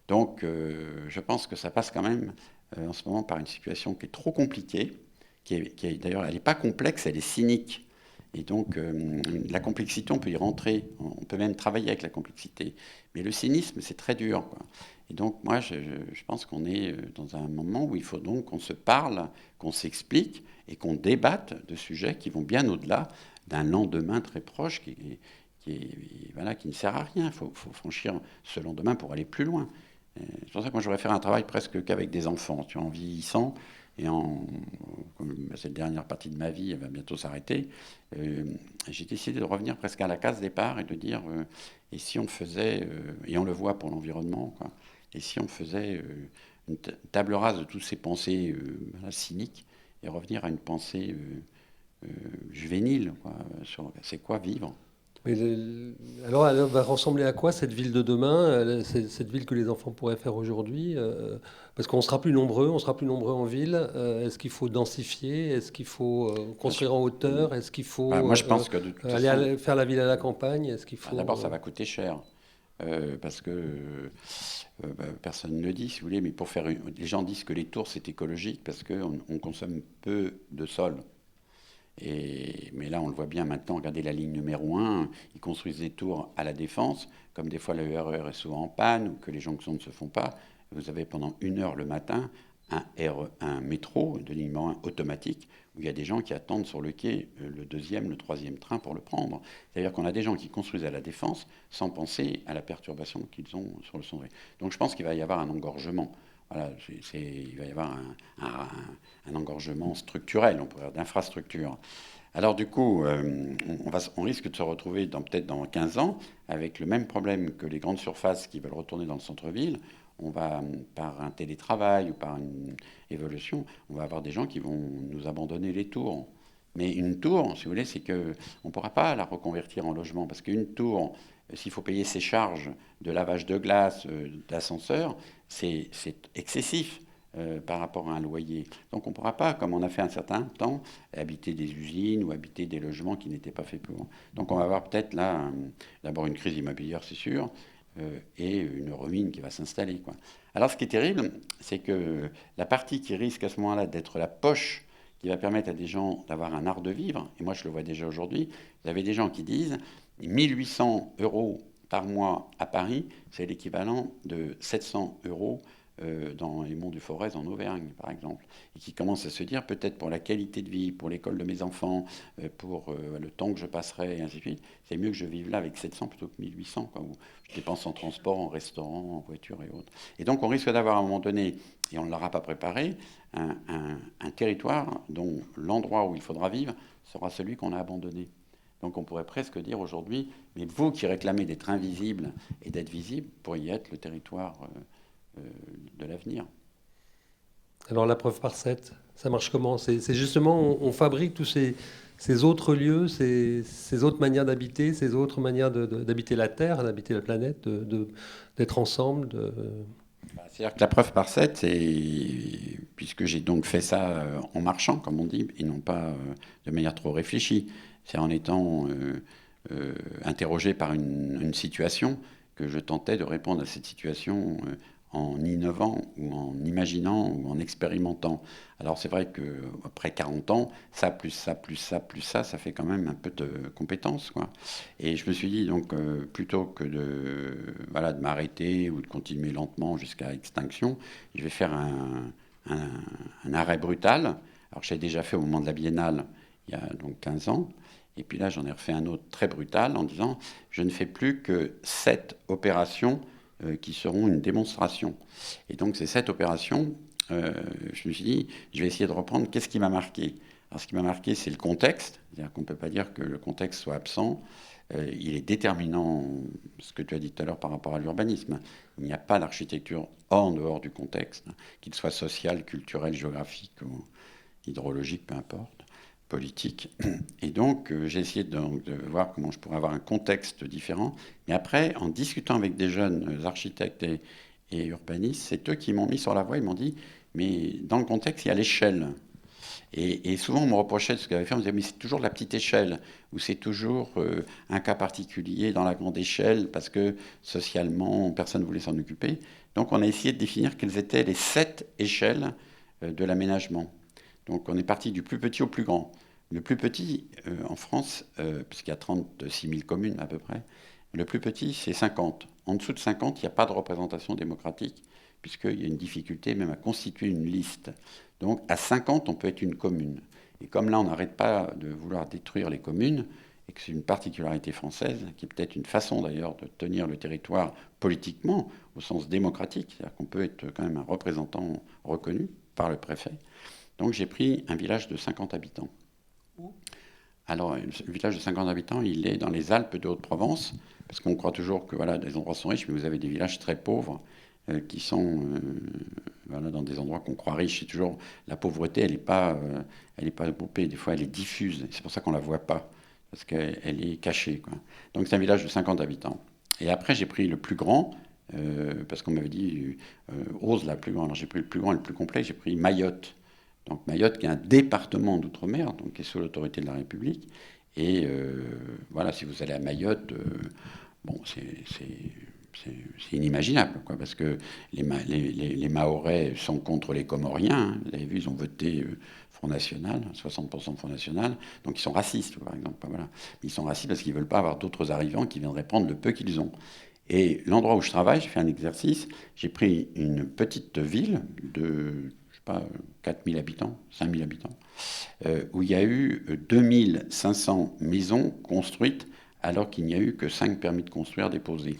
Donc, je pense que ça passe quand même en ce moment par une situation qui est trop compliquée, d'ailleurs, elle n'est pas complexe, elle est cynique. Et donc, la complexité, on peut y rentrer, on peut même travailler avec la complexité. Mais le cynisme, c'est très dur, quoi. Et donc, moi, je pense qu'on est dans un moment où il faut donc qu'on se parle, qu'on s'explique et qu'on débatte de sujets qui vont bien au-delà d'un lendemain très proche qui ne sert à rien. Il faut franchir ce lendemain pour aller plus loin. C'est pour ça que moi, je voudrais faire un travail presque qu'avec des enfants, tu vois, en vieillissant, et cette dernière partie de ma vie, elle va bientôt s'arrêter, j'ai décidé de revenir presque à la case départ et de dire, et si on faisait, et on le voit pour l'environnement, quoi, et si on faisait une table rase de toutes ces pensées cyniques et revenir à une pensée juvénile, quoi, sur c'est quoi vivre. Mais alors, elle va ressembler à quoi cette ville de demain, cette ville que les enfants pourraient faire aujourd'hui? Parce qu'on sera plus nombreux, en ville. Est-ce qu'il faut densifier? Est-ce qu'il faut construire en hauteur? Est-ce qu'il faut Moi, je pense que de toute façon, faire la ville à la campagne? Est-ce qu'il faut d'abord, ça va coûter cher. Parce que personne ne le dit, si vous voulez, mais les gens disent que les tours, c'est écologique parce qu'on consomme peu de sol. Mais là, on le voit bien maintenant, regardez la ligne numéro 1, ils construisent des tours à la Défense, comme des fois le RER est souvent en panne ou que les jonctions ne se font pas. Vous avez pendant 1 heure le matin un métro de ligne numéro 1 automatique où il y a des gens qui attendent sur le quai le deuxième, le troisième train pour le prendre. C'est-à-dire qu'on a des gens qui construisent à la Défense sans penser à la perturbation qu'ils ont sur le centre-ville. Donc je pense qu'il va y avoir un engorgement. Voilà, il va y avoir un engorgement structurel, on pourrait dire, d'infrastructure. Alors du coup, on risque de se retrouver peut-être dans 15 ans avec le même problème que les grandes surfaces qui veulent retourner dans le centre-ville. On va, par un télétravail ou par une évolution, on va avoir des gens qui vont nous abandonner les tours. Mais une tour, si vous voulez, c'est qu'on ne pourra pas la reconvertir en logement. Parce qu'une tour, s'il faut payer ses charges de lavage de glace, d'ascenseur, c'est excessif par rapport à un loyer. Donc on ne pourra pas, comme on a fait un certain temps, habiter des usines ou habiter des logements qui n'étaient pas faits pour. Donc on va avoir peut-être là, d'abord une crise immobilière, c'est sûr, et une ruine qui va s'installer, quoi. Alors ce qui est terrible, c'est que la partie qui risque à ce moment-là d'être la poche qui va permettre à des gens d'avoir un art de vivre, et moi je le vois déjà aujourd'hui, vous avez des gens qui disent 1800 euros par mois à Paris, c'est l'équivalent de 700 euros dans les monts du Forez en Auvergne, par exemple, et qui commencent à se dire peut-être pour la qualité de vie, pour l'école de mes enfants, pour le temps que je passerai, et ainsi de suite, c'est mieux que je vive là avec 700 plutôt que 1800, quoi, où je dépense en transport, en restaurant, en voiture et autres. Et donc on risque d'avoir à un moment donné, et on ne l'aura pas préparé, un territoire dont l'endroit où il faudra vivre sera celui qu'on a abandonné. Donc on pourrait presque dire aujourd'hui, mais vous qui réclamez d'être invisible et d'être visible, pourriez être le territoire de l'avenir. Alors la preuve par 7, ça marche comment? C'est justement, on fabrique tous ces autres lieux, ces autres manières d'habiter, ces autres manières d'habiter la Terre, d'habiter la planète, d'être ensemble. C'est-à-dire que la preuve par 7, puisque j'ai donc fait ça en marchant, comme on dit, et non pas de manière trop réfléchie, c'est en étant interrogé par une situation que je tentais de répondre à cette situation en innovant ou en imaginant ou en expérimentant. Alors c'est vrai qu'après 40 ans, ça plus ça plus ça plus ça fait quand même un peu de compétences, quoi. Et je me suis dit donc plutôt que de m'arrêter ou de continuer lentement jusqu'à extinction, je vais faire un arrêt brutal. Alors j'ai déjà fait au moment de la Biennale il y a donc 15 ans. Et puis là, j'en ai refait un autre très brutal en disant je ne fais plus que 7 opérations qui seront une démonstration. Et donc, ces 7 opérations, je me suis dit, je vais essayer de reprendre qu'est-ce qui m'a marqué. Alors, ce qui m'a marqué, c'est le contexte. C'est-à-dire qu'on ne peut pas dire que le contexte soit absent. Il est déterminant, ce que tu as dit tout à l'heure par rapport à l'urbanisme. Il n'y a pas d'architecture en dehors du contexte, qu'il soit social, culturel, géographique ou hydrologique, peu importe, politique. Et donc, j'ai essayé de voir comment je pourrais avoir un contexte différent. Mais après, en discutant avec des jeunes architectes et urbanistes, c'est eux qui m'ont mis sur la voie. Ils m'ont dit, mais dans le contexte, il y a l'échelle. Et souvent, on me reprochait de ce que j'avais fait. On me disait, mais c'est toujours la petite échelle, ou c'est toujours un cas particulier dans la grande échelle, parce que socialement, personne ne voulait s'en occuper. Donc, on a essayé de définir quelles étaient les 7 échelles de l'aménagement. Donc on est parti du plus petit au plus grand. Le plus petit en France, puisqu'il y a 36 000 communes à peu près, le plus petit c'est 50. En dessous de 50, il n'y a pas de représentation démocratique, puisqu'il y a une difficulté même à constituer une liste. Donc à 50, on peut être une commune. Et comme là, on n'arrête pas de vouloir détruire les communes, et que c'est une particularité française, qui est peut-être une façon d'ailleurs de tenir le territoire politiquement, au sens démocratique, c'est-à-dire qu'on peut être quand même un représentant reconnu par le préfet. Donc j'ai pris un village de 50 habitants. Alors, le village de 50 habitants, il est dans les Alpes de Haute-Provence, parce qu'on croit toujours que voilà, des endroits sont riches, mais vous avez des villages très pauvres qui sont voilà, dans des endroits qu'on croit riches. C'est toujours la pauvreté, elle est pas groupée, des fois elle est diffuse. C'est pour ça qu'on la voit pas, parce qu'elle est cachée, quoi. Donc c'est un village de 50 habitants. Et après, j'ai pris le plus grand, parce qu'on m'avait dit Ose la plus grande. Alors j'ai pris le plus grand et le plus complet. J'ai pris Mayotte. Donc Mayotte, qui est un département d'outre-mer, donc qui est sous l'autorité de la République. Et voilà, si vous allez à Mayotte, bon, c'est inimaginable, quoi, parce que les Mahorais sont contre les Comoriens. Hein. Vous avez vu, ils ont voté Front National, 60% Front National. Donc ils sont racistes, par exemple. Voilà. Ils sont racistes parce qu'ils ne veulent pas avoir d'autres arrivants qui viendraient prendre le peu qu'ils ont. Et l'endroit où je travaille, j'ai fait un exercice. J'ai pris une petite ville de, je sais pas, 4000 habitants, 5000 habitants, où il y a eu 2500 maisons construites alors qu'il n'y a eu que 5 permis de construire déposés.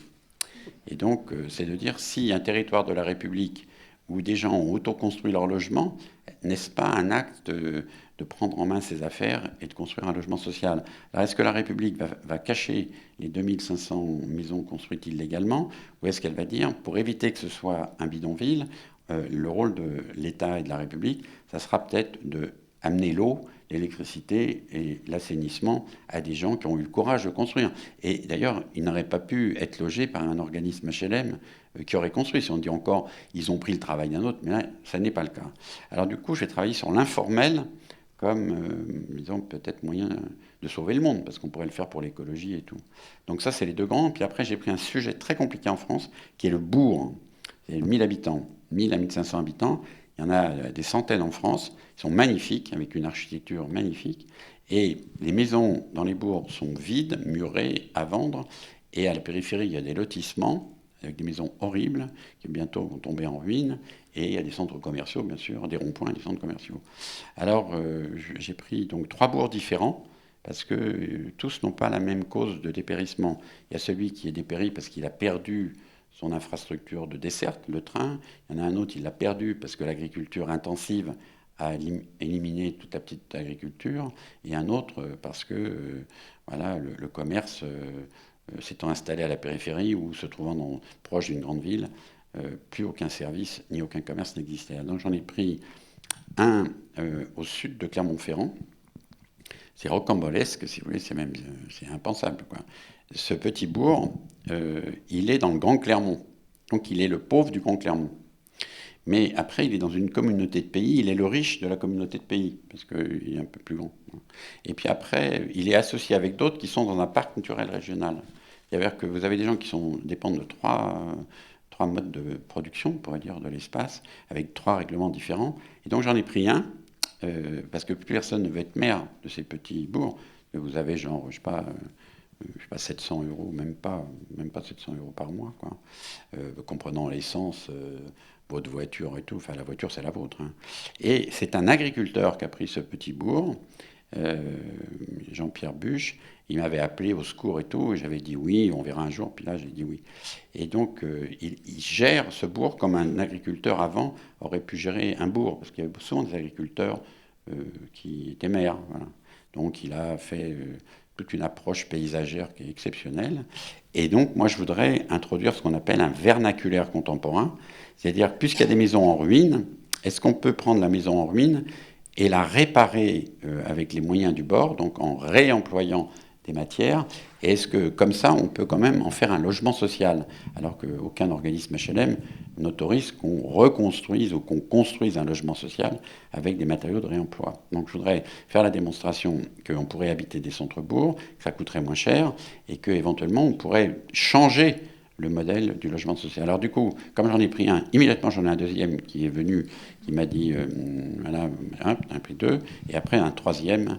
Et donc, c'est de dire, si un territoire de la République où des gens ont autoconstruit leur logement, n'est-ce pas un acte de prendre en main ses affaires et de construire un logement social? Alors, est-ce que la République va cacher les 2500 maisons construites illégalement, ou est-ce qu'elle va dire, pour éviter que ce soit un bidonville, le rôle de l'État et de la République, ça sera peut-être de amener l'eau, l'électricité et l'assainissement à des gens qui ont eu le courage de construire. Et d'ailleurs, ils n'auraient pas pu être logés par un organisme HLM qui aurait construit. Si on dit encore, ils ont pris le travail d'un autre, mais là, ça n'est pas le cas. Alors du coup, j'ai travaillé sur l'informel comme, disons, peut-être moyen de sauver le monde, parce qu'on pourrait le faire pour l'écologie et tout. Donc ça, c'est les deux grands. Puis après, j'ai pris un sujet très compliqué en France, qui est le bourg. C'est 1000 habitants, 1000 à 1500 habitants. Il y en a des centaines en France. Ils sont magnifiques, avec une architecture magnifique. Et les maisons dans les bourgs sont vides, murées, à vendre. Et à la périphérie, il y a des lotissements avec des maisons horribles qui bientôt vont tomber en ruine. Et il y a des centres commerciaux, bien sûr, des ronds-points, des centres commerciaux. Alors, j'ai pris donc 3 bourgs différents, parce que tous n'ont pas la même cause de dépérissement. Il y a celui qui est dépéri parce qu'il a perdu son infrastructure de desserte, le train. Il y en a un autre, il l'a perdu parce que l'agriculture intensive a éliminé toute la petite agriculture. Et un autre parce que voilà, le commerce s'étant installé à la périphérie ou se trouvant proche d'une grande ville, plus aucun service ni aucun commerce n'existait. Donc j'en ai pris un au sud de Clermont-Ferrand. C'est rocambolesque, si vous voulez, c'est impensable, quoi. Ce petit bourg, il est dans le Grand Clermont. Donc il est le pauvre du Grand Clermont. Mais après, il est dans une communauté de pays, il est le riche de la communauté de pays, parce qu'il est un peu plus grand. Et puis après, il est associé avec d'autres qui sont dans un parc naturel régional. C'est-à-dire que vous avez des gens qui dépendent de trois modes de production, on pourrait dire, de l'espace, avec 3 règlements différents. Et donc j'en ai pris un, parce que plus personne ne veut être maire de ces petits bourgs. Vous avez genre, je sais pas 700 euros, même pas 700 euros par mois, quoi. Comprenant l'essence, votre voiture et tout. Enfin, la voiture, c'est la vôtre. Hein. Et c'est un agriculteur qui a pris ce petit bourg, Jean-Pierre Buche. Il m'avait appelé au secours et tout, et j'avais dit oui, on verra un jour. Puis là, j'ai dit oui. Et donc, il gère ce bourg comme un agriculteur avant aurait pu gérer un bourg, parce qu'il y avait souvent des agriculteurs qui étaient maires. Voilà. Donc, il a fait toute une approche paysagère qui est exceptionnelle. Et donc, moi, je voudrais introduire ce qu'on appelle un vernaculaire contemporain, c'est-à-dire, puisqu'il y a des maisons en ruine, est-ce qu'on peut prendre la maison en ruine et la réparer avec les moyens du bord, donc en réemployant des matières, et est-ce que, comme ça, on peut quand même en faire un logement social, alors qu'aucun organisme HLM n'autorise qu'on reconstruise ou qu'on construise un logement social avec des matériaux de réemploi. Donc je voudrais faire la démonstration qu'on pourrait habiter des centres-bourgs, que ça coûterait moins cher, et qu'éventuellement on pourrait changer le modèle du logement social. Alors du coup, comme j'en ai pris un, immédiatement j'en ai un deuxième qui est venu, qui m'a dit, voilà, j'en ai pris 2, et après un troisième,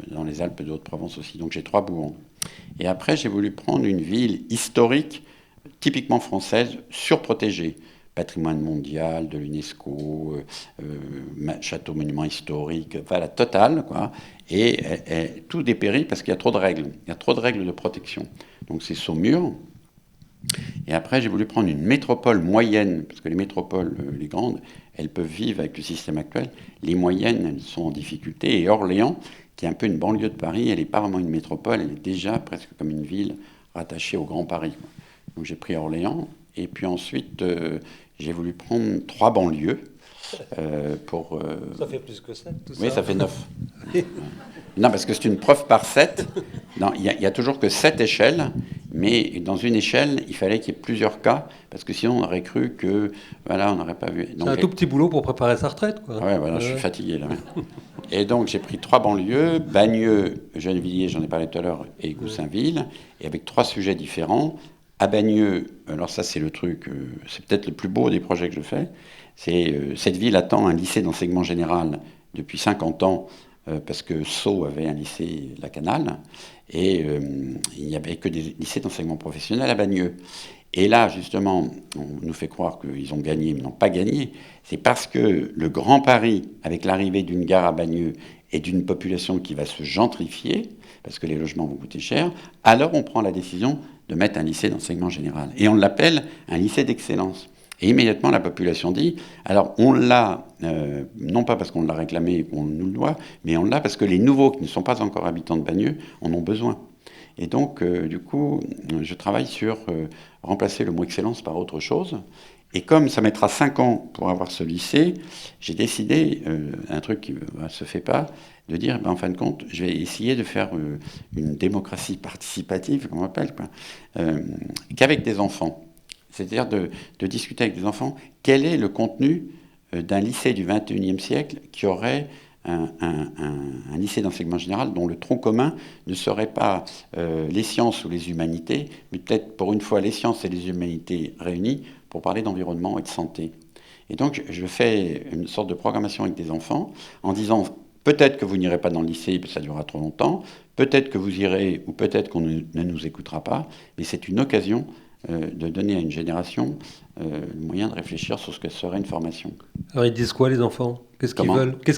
dans les Alpes de Haute-Provence aussi. Donc j'ai 3 bourgs. Et après, j'ai voulu prendre une ville historique, typiquement française, surprotégée. Patrimoine mondial de l'UNESCO, château monument historique, enfin la totale, quoi. Et tout dépérit parce qu'il y a trop de règles. Il y a trop de règles de protection. Donc c'est Saumur. Et après, j'ai voulu prendre une métropole moyenne, parce que les métropoles, les grandes, elles peuvent vivre avec le système actuel. Les moyennes, elles sont en difficulté. Et Orléans, qui est un peu une banlieue de Paris, elle n'est pas vraiment une métropole, elle est déjà presque comme une ville rattachée au Grand Paris. Donc j'ai pris Orléans. Et puis ensuite, j'ai voulu prendre 3 banlieues. Ça fait plus que 7, tout ça. Oui, ça fait 9. Non, parce que c'est une preuve par 7. Il y a toujours que 7 échelles, mais dans une échelle, il fallait qu'il y ait plusieurs cas, parce que sinon on aurait cru que, voilà, on n'aurait pas vu. C'est un tout petit boulot pour préparer sa retraite, quoi. Ouais, voilà, je suis fatigué, là. Et donc j'ai pris 3 banlieues, Bagneux, Gennevilliers, j'en ai parlé tout à l'heure, et Goussainville, et avec 3 sujets différents. À Bagneux, alors ça c'est le truc, c'est peut-être le plus beau des projets que je fais, cette ville attend un lycée d'enseignement général depuis 50 ans, parce que Sceaux avait un lycée Lacanal, et il n'y avait que des lycées d'enseignement professionnel à Bagneux. Et là, justement, on nous fait croire qu'ils ont gagné, mais ils n'ont pas gagné. C'est parce que le Grand Paris, avec l'arrivée d'une gare à Bagneux et d'une population qui va se gentrifier, parce que les logements vont coûter cher, alors on prend la décision de mettre un lycée d'enseignement général. Et on l'appelle un lycée d'excellence. Et immédiatement, la population dit, alors on l'a, non pas parce qu'on l'a réclamé et qu'on nous le doit, mais on l'a parce que les nouveaux qui ne sont pas encore habitants de Bagneux en ont besoin. Et donc, du coup, je travaille sur remplacer le mot excellence par autre chose. Et comme ça mettra 5 ans pour avoir ce lycée, j'ai décidé, un truc qui ne se fait pas, de dire, en fin de compte, je vais essayer de faire une démocratie participative, comme on appelle, qu'avec des enfants. C'est-à-dire de discuter avec des enfants quel est le contenu d'un lycée du XXIe siècle qui aurait un lycée d'enseignement général dont le tronc commun ne serait pas les sciences ou les humanités, mais peut-être pour une fois les sciences et les humanités réunies pour parler d'environnement et de santé. Et donc je fais une sorte de programmation avec des enfants en disant peut-être que vous n'irez pas dans le lycée, ça durera trop longtemps, peut-être que vous irez ou peut-être qu'on ne nous écoutera pas, mais c'est une occasion de donner à une génération le moyen de réfléchir sur ce que serait une formation. Alors ils disent quoi les enfants ? Qu'est-ce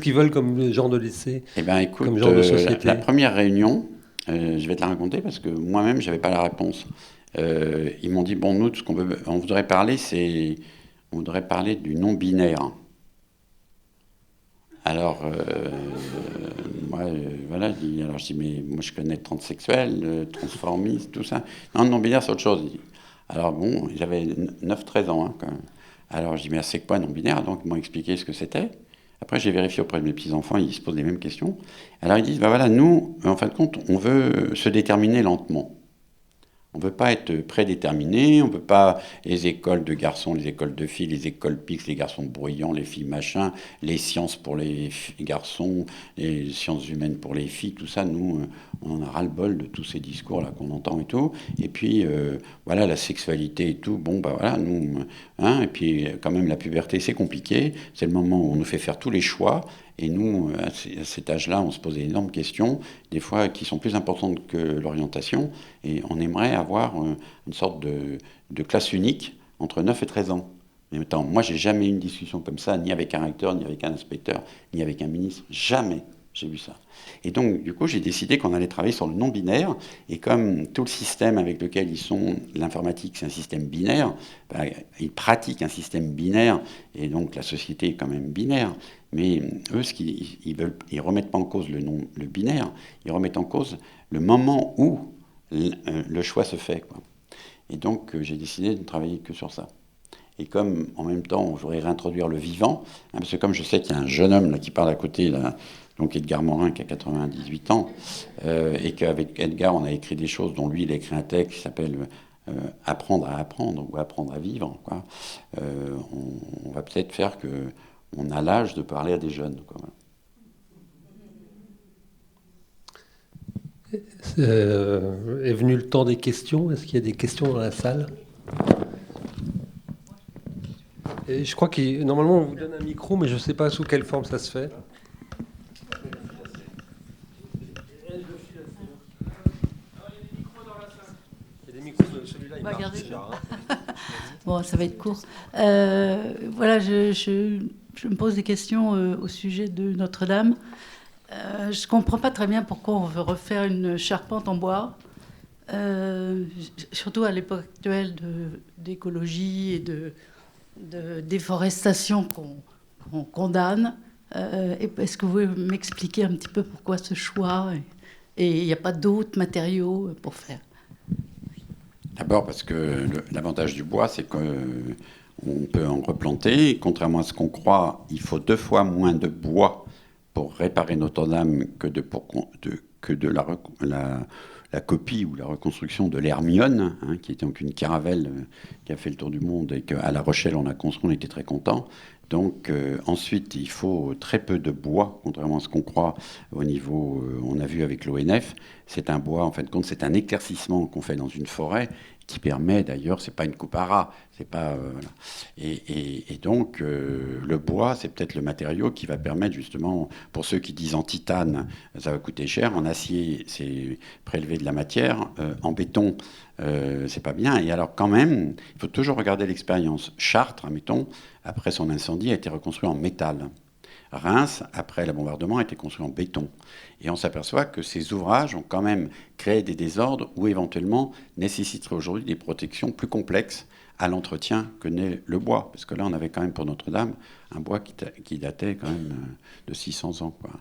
qu'ils veulent comme genre de lycée ? Eh bien écoute, comme genre de société ? la première réunion, je vais te la raconter parce que moi-même je n'avais pas la réponse. Ils m'ont dit, bon nous, ce on voudrait parler, on voudrait parler du non-binaire. Alors, moi, voilà, alors je dis, mais moi je connais transsexuel, transformiste, tout ça. Non, non-binaire c'est autre chose. Alors bon, j'avais 9-13 ans quand même. Alors je dis, mais c'est quoi non-binaire ? Donc ils m'ont expliqué ce que c'était. Après j'ai vérifié auprès de mes petits-enfants, ils se posent les mêmes questions. Alors ils disent, voilà, nous, en fin de compte, on veut se déterminer lentement. On ne veut pas être prédéterminé, on ne veut pas les écoles de garçons, les écoles de filles, les écoles PIX, les garçons bruyants, les filles machin, les sciences pour les garçons, les sciences humaines pour les filles, tout ça, nous, on en a ras-le-bol de tous ces discours-là qu'on entend et tout. Et puis, voilà, la sexualité et tout, bon, bah voilà, nous, et puis quand même la puberté, c'est compliqué, c'est le moment où on nous fait faire tous les choix. Et nous, à cet âge-là, on se pose d'énormes questions, des fois qui sont plus importantes que l'orientation, et on aimerait avoir une sorte de classe unique entre 9 et 13 ans. Mais attends, moi, j'ai jamais eu une discussion comme ça, ni avec un recteur, ni avec un inspecteur, ni avec un ministre. Jamais j'ai vu ça. Et donc, du coup, j'ai décidé qu'on allait travailler sur le non-binaire, et comme tout le système avec lequel ils sont, l'informatique, c'est un système binaire, bah, ils pratiquent un système binaire, et donc la société est quand même binaire. Mais eux, ils remettent pas en cause le binaire, ils remettent en cause le moment où le choix se fait, quoi. Et donc, j'ai décidé de ne travailler que sur ça. Et comme, en même temps, je voudrais réintroduire le vivant, parce que comme je sais qu'il y a un jeune homme là, qui parle à côté, là, donc Edgar Morin, qui a 98 ans, et qu'avec Edgar, on a écrit des choses, dont lui, il a écrit un texte qui s'appelle Apprendre à apprendre, ou Apprendre à vivre, quoi. On va peut-être faire que on a l'âge de parler à des jeunes, quoi. Est venu le temps des questions. Est-ce qu'il y a des questions dans la salle ? Et je crois que normalement on vous donne un micro, mais je ne sais pas sous quelle forme ça se fait. Il y a des micros, celui-là il marche déjà. Bon, ça va être court. Voilà, je me pose des questions au sujet de Notre-Dame. Je ne comprends pas très bien pourquoi on veut refaire une charpente en bois. surtout à l'époque actuelle d'écologie et de déforestation qu'on condamne. Est-ce que vous pouvez m'expliquer un petit peu pourquoi ce choix et il n'y a pas d'autres matériaux pour faire? D'abord parce que l'avantage du bois, c'est qu'on peut en replanter. Contrairement à ce qu'on croit, il faut 2 fois moins de bois pour réparer Notre-Dame que de la copie ou la reconstruction de l'Hermione, hein, qui était donc une caravelle qui a fait le tour du monde et qu'à La Rochelle on a construit, on était très contents. Donc ensuite, il faut très peu de bois, contrairement à ce qu'on croit au niveau, on a vu avec l'ONF, c'est un bois, en fin de compte, c'est un éclaircissement qu'on fait dans une forêt qui permet d'ailleurs, c'est pas une coupe à ras, c'est pas voilà. Et donc le bois, c'est peut-être le matériau qui va permettre justement, pour ceux qui disent en titane, ça va coûter cher, en acier, c'est prélever de la matière, en béton, c'est pas bien. Et alors quand même, il faut toujours regarder l'expérience. Chartres, admettons, après son incendie, a été reconstruit en métal. Reims, après le bombardement, a été construit en béton. Et on s'aperçoit que ces ouvrages ont quand même créé des désordres ou éventuellement nécessiteraient aujourd'hui des protections plus complexes à l'entretien que n'est le bois. Parce que là, on avait quand même pour Notre-Dame un bois qui datait quand même de 600 ans, quoi.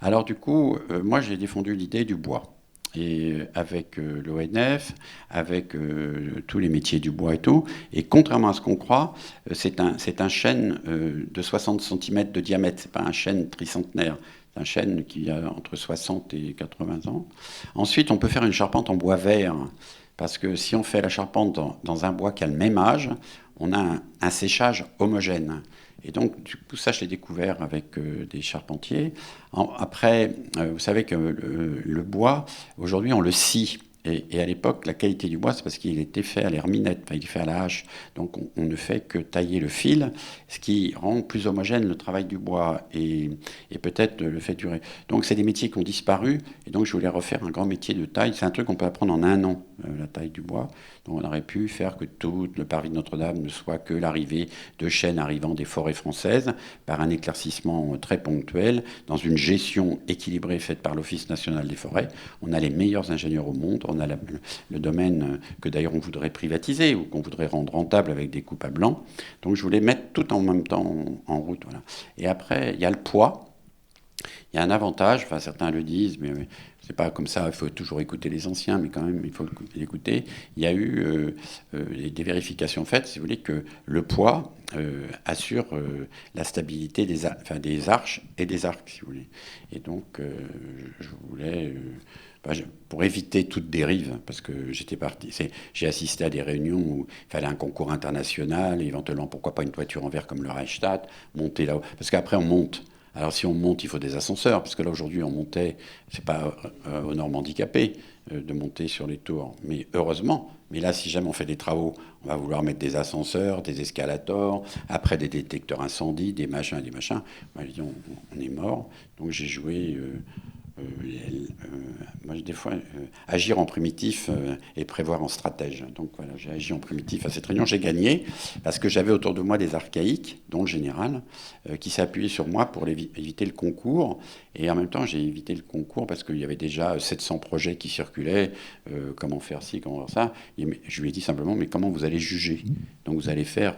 Alors du coup, moi j'ai défendu l'idée du bois. Et avec l'ONF, avec tous les métiers du bois et tout. Et contrairement à ce qu'on croit, c'est un chêne de 60 cm de diamètre. C'est pas un chêne tricentenaire. C'est un chêne qui a entre 60 et 80 ans. Ensuite, on peut faire une charpente en bois vert. Parce que si on fait la charpente dans un bois qui a le même âge, on a un séchage homogène. Et donc, du coup, ça, je l'ai découvert avec des charpentiers. Après, vous savez que le bois, aujourd'hui, on le scie. Et à l'époque, la qualité du bois, c'est parce qu'il était fait à l'herminette, enfin, il est fait à la hache. Donc, on ne fait que tailler le fil, ce qui rend plus homogène le travail du bois et peut-être le fait durer. Donc, c'est des métiers qui ont disparu. Et donc, je voulais refaire un grand métier de taille. C'est un truc qu'on peut apprendre en 1 an, la taille du bois. Donc, on aurait pu faire que tout le parvis de Notre-Dame ne soit que l'arrivée de chênes arrivant des forêts françaises par un éclaircissement très ponctuel, dans une gestion équilibrée faite par l'Office national des forêts. On a les meilleurs ingénieurs au monde. On a le domaine que d'ailleurs on voudrait privatiser ou qu'on voudrait rendre rentable avec des coupes à blanc. Donc je voulais mettre tout en même temps en route. Voilà. Et après, il y a le poids. Il y a un avantage, enfin certains le disent, mais c'est pas comme ça, il faut toujours écouter les anciens, mais quand même il faut l'écouter. Il y a eu des vérifications faites, si vous voulez, que le poids assure la stabilité des arches et des arcs, si vous voulez. Et donc je voulais... pour éviter toute dérive, parce que j'ai assisté à des réunions où il fallait un concours international, et éventuellement, pourquoi pas une toiture en verre comme le Reichstag, monter là-haut. Parce qu'après, on monte. Alors, si on monte, il faut des ascenseurs, parce que là, aujourd'hui, on montait, c'est pas aux normes handicapées de monter sur les tours, mais heureusement. Mais là, si jamais on fait des travaux, on va vouloir mettre des ascenseurs, des escalators, après des détecteurs incendie, des machins. Moi, je dis, on est mort. Donc, j'ai joué... moi, des fois, agir en primitif et prévoir en stratège. Donc voilà, j'ai agi en primitif à cette réunion. J'ai gagné parce que j'avais autour de moi des archaïques, dont le général, qui s'appuyaient sur moi pour éviter le concours. Et en même temps, j'ai évité le concours parce qu'il y avait déjà 700 projets qui circulaient. Comment faire ci, comment faire ça. Et je lui ai dit simplement, mais comment vous allez juger? Donc vous allez faire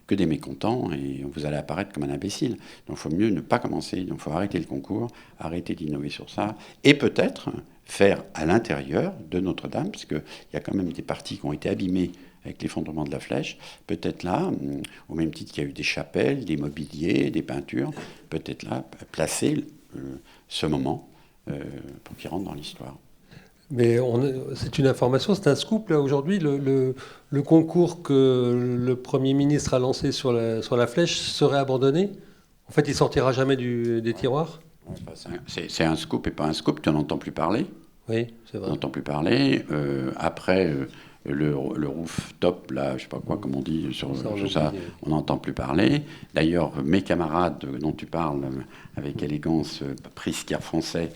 que des mécontents et vous allez apparaître comme un imbécile. Donc il faut mieux ne pas commencer. Donc il faut arrêter le concours, arrêter d'innover sur ça. Et peut-être faire à l'intérieur de Notre-Dame, parce qu'il y a quand même des parties qui ont été abîmées avec l'effondrement de la flèche, peut-être là, au même titre qu'il y a eu des chapelles, des mobiliers, des peintures, peut-être là, placer ce moment pour qu'il rentre dans l'histoire. Mais c'est une information, c'est un scoop là aujourd'hui. Le concours que le Premier ministre a lancé sur la flèche serait abandonné. En fait, il sortira jamais des tiroirs. C'est un scoop et pas un scoop, tu n'en entends plus parler. Oui, c'est vrai. On n'entend plus parler. Après, le rooftop, là, je ne sais pas quoi, comme on dit, sur ça, on n'entend plus parler. D'ailleurs, mes camarades dont tu parles avec élégance, priscaires français,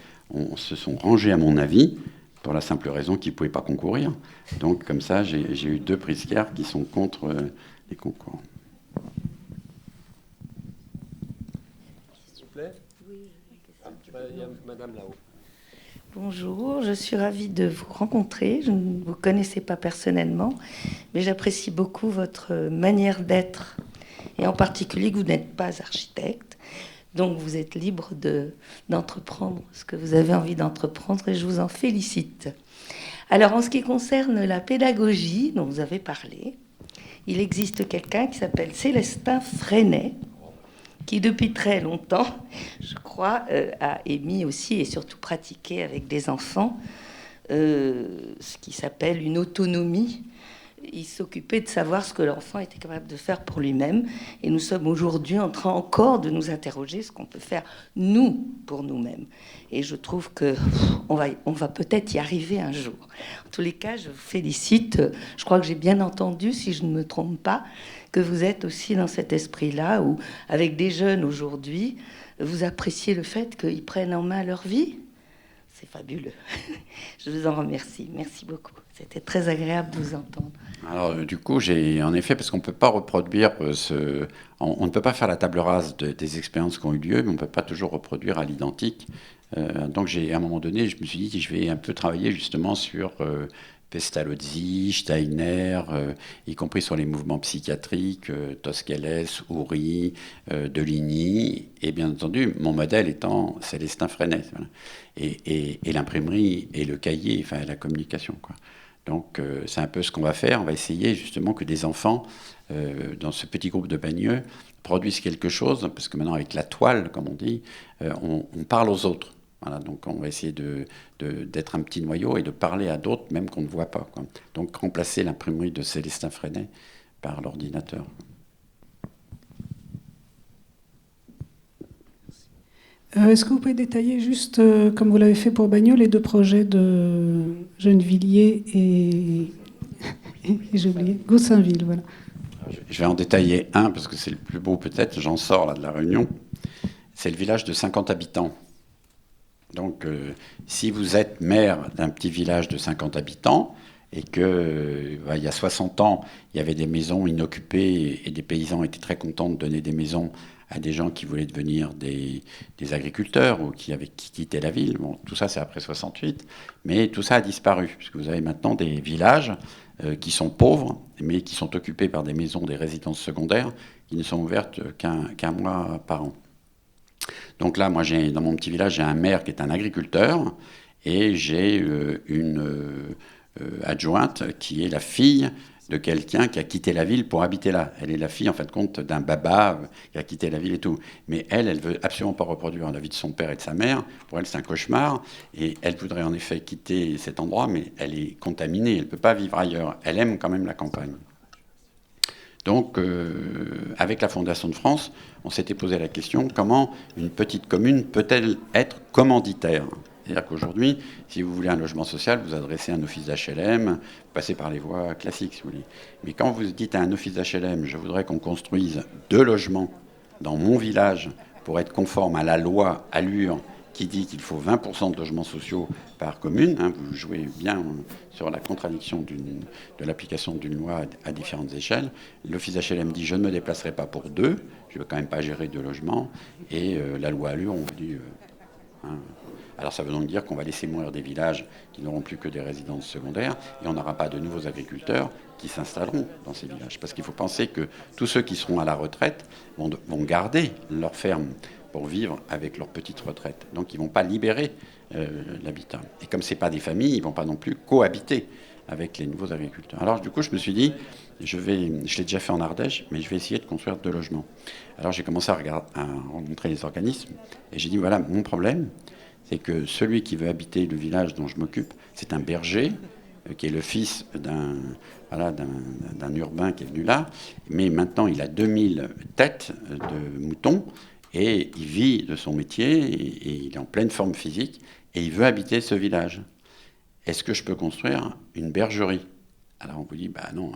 se sont rangés à mon avis, pour la simple raison qu'ils ne pouvaient pas concourir. Donc, comme ça, j'ai eu 2 priscaires qui sont contre les concours. S'il vous plaît. Oui, il y a madame là-haut. Bonjour, je suis ravie de vous rencontrer. Je ne vous connaissais pas personnellement, mais j'apprécie beaucoup votre manière d'être, et en particulier que vous n'êtes pas architecte. Donc vous êtes libre d'entreprendre ce que vous avez envie d'entreprendre et je vous en félicite. Alors en ce qui concerne la pédagogie dont vous avez parlé, il existe quelqu'un qui s'appelle Célestin Freinet, qui depuis très longtemps, je crois, a émis aussi et surtout pratiqué avec des enfants ce qui s'appelle une autonomie. Il s'occupait de savoir ce que l'enfant était capable de faire pour lui-même. Et nous sommes aujourd'hui en train encore de nous interroger ce qu'on peut faire, nous, pour nous-mêmes. Et je trouve qu'on va peut-être y arriver un jour. En tous les cas, je vous félicite. Je crois que j'ai bien entendu, si je ne me trompe pas, que vous êtes aussi dans cet esprit-là, où, avec des jeunes aujourd'hui, vous appréciez le fait qu'ils prennent en main leur vie. C'est fabuleux. Je vous en remercie. Merci beaucoup. C'était très agréable de vous entendre. Alors, du coup, j'ai en effet, parce qu'on ne peut pas reproduire on ne peut pas faire la table rase des expériences qui ont eu lieu, mais on ne peut pas toujours reproduire à l'identique. Donc, à un moment donné, je me suis dit que je vais un peu travailler justement sur Pestalozzi, Steiner, y compris sur les mouvements psychiatriques, Tosquelles, Houry, Deligny, et bien entendu, mon modèle étant Célestin Freinet, voilà. Et l'imprimerie et le cahier, enfin la communication, quoi. Donc c'est un peu ce qu'on va faire. On va essayer justement que des enfants, dans ce petit groupe de Bagneux, produisent quelque chose, parce que maintenant avec la toile, comme on dit, on parle aux autres. Voilà, donc on va essayer d'être un petit noyau et de parler à d'autres, même qu'on ne voit pas, quoi. Donc remplacer l'imprimerie de Célestin Freinet par l'ordinateur. Est-ce que vous pouvez détailler juste, comme vous l'avez fait pour Bagneux, les deux projets de Gennevilliers et j'ai oublié, Goussainville, voilà. Je vais en détailler un, parce que c'est le plus beau peut-être, j'en sors là de la Réunion. C'est le village de 50 habitants. Donc, si vous êtes maire d'un petit village de 50 habitants, et que il y a 60 ans, il y avait des maisons inoccupées, et des paysans étaient très contents de donner des maisons à des gens qui voulaient devenir des agriculteurs ou qui quittaient la ville. Bon, tout ça, c'est après 68. Mais tout ça a disparu, puisque vous avez maintenant des villages qui sont pauvres, mais qui sont occupés par des maisons, des résidences secondaires, qui ne sont ouvertes qu'un mois par an. Donc là, moi, dans mon petit village, j'ai un maire qui est un agriculteur, et j'ai une adjointe qui est la fille de quelqu'un qui a quitté la ville pour habiter là. Elle est la fille, en fin de compte, d'un baba qui a quitté la ville et tout. Mais elle veut absolument pas reproduire la vie de son père et de sa mère. Pour elle, c'est un cauchemar. Et elle voudrait en effet quitter cet endroit, mais elle est contaminée. Elle ne peut pas vivre ailleurs. Elle aime quand même la campagne. Donc, avec la Fondation de France, on s'était posé la question, comment une petite commune peut-elle être commanditaire ? C'est-à-dire qu'aujourd'hui, si vous voulez un logement social, vous adressez à un office d'HLM, vous passez par les voies classiques, si vous voulez. Mais quand vous dites à un office d'HLM, je voudrais qu'on construise 2 logements dans mon village pour être conforme à la loi Allure qui dit qu'il faut 20% de logements sociaux par commune, hein, vous jouez bien sur la contradiction de l'application d'une loi à différentes échelles. L'office d'HLM dit je ne me déplacerai pas pour 2, je ne veux quand même pas gérer 2 logements, et la loi Allure, on vous dit... Alors ça veut donc dire qu'on va laisser mourir des villages qui n'auront plus que des résidences secondaires et on n'aura pas de nouveaux agriculteurs qui s'installeront dans ces villages. Parce qu'il faut penser que tous ceux qui seront à la retraite vont garder leur ferme pour vivre avec leur petite retraite. Donc ils ne vont pas libérer l'habitat. Et comme ce n'est pas des familles, ils ne vont pas non plus cohabiter avec les nouveaux agriculteurs. Alors du coup, je me suis dit, je l'ai déjà fait en Ardèche, mais je vais essayer de construire 2 logements. Alors j'ai commencé à rencontrer les organismes et j'ai dit, voilà, mon problème, c'est que celui qui veut habiter le village dont je m'occupe, c'est un berger, qui est le fils d'un urbain qui est venu là, mais maintenant il a 2000 têtes de moutons, et il vit de son métier, et il est en pleine forme physique, et il veut habiter ce village. Est-ce que je peux construire une bergerie ? Alors on vous dit, bah non,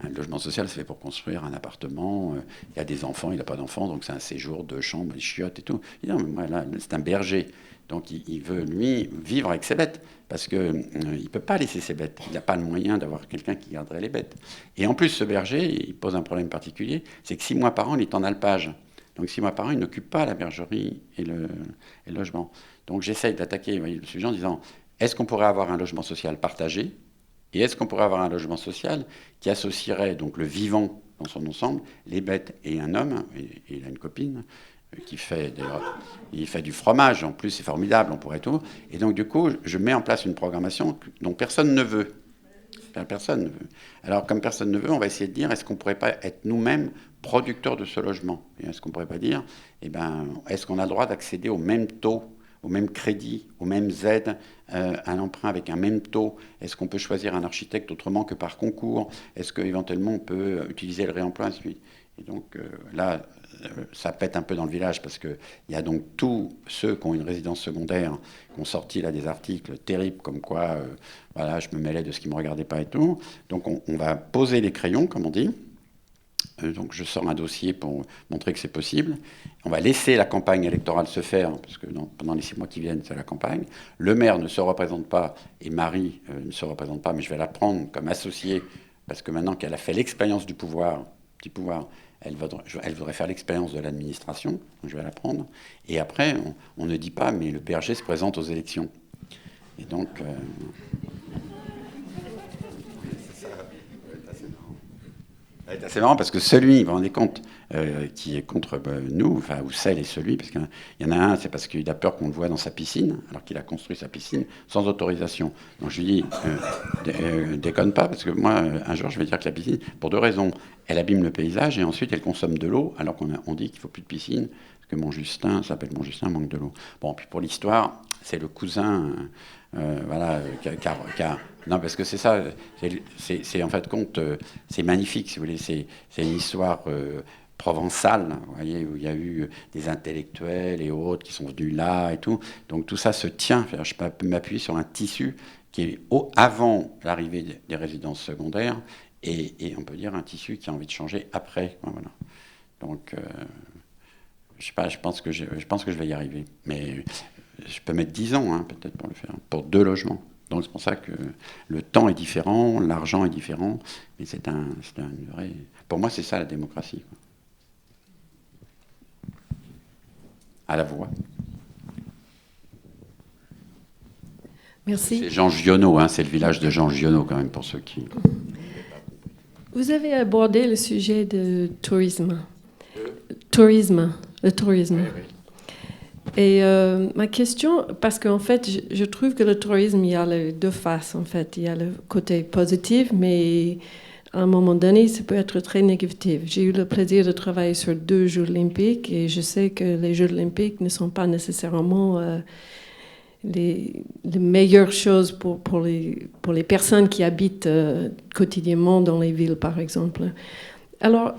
un logement social, c'est fait pour construire un appartement, il y a des enfants, il n'a pas d'enfants, donc c'est un séjour de chambre, des chiottes et tout. Il dit, non, mais moi, là, c'est un berger. Donc il veut, lui, vivre avec ses bêtes, parce qu'il ne peut pas laisser ses bêtes. Il n'a pas le moyen d'avoir quelqu'un qui garderait les bêtes. Et en plus, ce berger, il pose un problème particulier, c'est que 6 mois par an, il est en alpage. Donc 6 mois par an, ils n'occupent pas la bergerie et le logement. Donc j'essaye d'attaquer le sujet en disant, est-ce qu'on pourrait avoir un logement social partagé? Et est-ce qu'on pourrait avoir un logement social qui associerait donc le vivant dans son ensemble, les bêtes et un homme, et il a une copine, qui fait, il fait du fromage, en plus c'est formidable, on pourrait tout. Et donc du coup, je mets en place une programmation dont personne ne veut. Personne ne veut. Alors comme personne ne veut, on va essayer de dire, est-ce qu'on ne pourrait pas être nous-mêmes producteurs de ce logement? Et est-ce qu'on ne pourrait pas dire, est-ce qu'on a le droit d'accéder au même taux, au même crédit, aux mêmes aides, un emprunt avec un même taux? Est-ce qu'on peut choisir un architecte autrement que par concours? Est-ce qu'éventuellement on peut utiliser le réemploi, ainsi de suite? Et donc là, ça pète un peu dans le village parce qu'il y a donc tous ceux qui ont une résidence secondaire qui ont sorti là des articles terribles comme quoi voilà, je me mêlais de ce qui ne me regardait pas et tout. Donc on va poser les crayons, comme on dit. Donc je sors un dossier pour montrer que c'est possible. On va laisser la campagne électorale se faire, parce que pendant les 6 mois qui viennent, c'est la campagne. Le maire ne se représente pas, et Marie ne se représente pas, mais je vais la prendre comme associée, parce que maintenant qu'elle a fait l'expérience du pouvoir, elle voudrait faire l'expérience de l'administration, donc je vais la prendre. Et après, on ne dit pas, mais le PRG se présente aux élections. Et donc... C'est assez marrant parce que celui, vous vous rendez compte, qui est contre nous, enfin, ou celle et celui, parce qu'il y en a un, c'est parce qu'il a peur qu'on le voit dans sa piscine, alors qu'il a construit sa piscine sans autorisation. Donc je lui dis, déconne pas, parce que moi, un jour, je vais dire que la piscine, pour 2 raisons, elle abîme le paysage et ensuite elle consomme de l'eau, alors qu'on dit qu'il ne faut plus de piscine, parce que Montjustin, ça s'appelle Montjustin, manque de l'eau. Bon, puis pour l'histoire, c'est le cousin... voilà, non, parce que c'est ça, c'est en fait compte, c'est magnifique, si vous voulez, c'est une histoire provençale, vous voyez, où il y a eu des intellectuels et autres qui sont venus là et tout. Donc tout ça se tient, je peux m'appuyer sur un tissu qui est avant l'arrivée des résidences secondaires et on peut dire un tissu qui a envie de changer après. Voilà. Donc, je sais pas, je pense que je vais y arriver. Mais je peux mettre 10 ans, hein, peut-être, pour le faire, pour 2 logements. Donc c'est pour ça que le temps est différent, l'argent est différent, mais c'est un vrai... Pour moi, c'est ça la démocratie, quoi. À la voix. Merci. C'est Jean Giono, hein, c'est le village de Jean Giono, quand même, pour ceux qui... Vous avez abordé le sujet du tourisme. Le tourisme. Oui, oui. Et ma question, parce qu'en fait, je trouve que le tourisme, il y a les 2 faces, en fait. Il y a le côté positif, mais à un moment donné, ça peut être très négatif. J'ai eu le plaisir de travailler sur 2 Jeux olympiques et je sais que les Jeux olympiques ne sont pas nécessairement les meilleures choses pour les personnes qui habitent quotidiennement dans les villes, par exemple. Alors,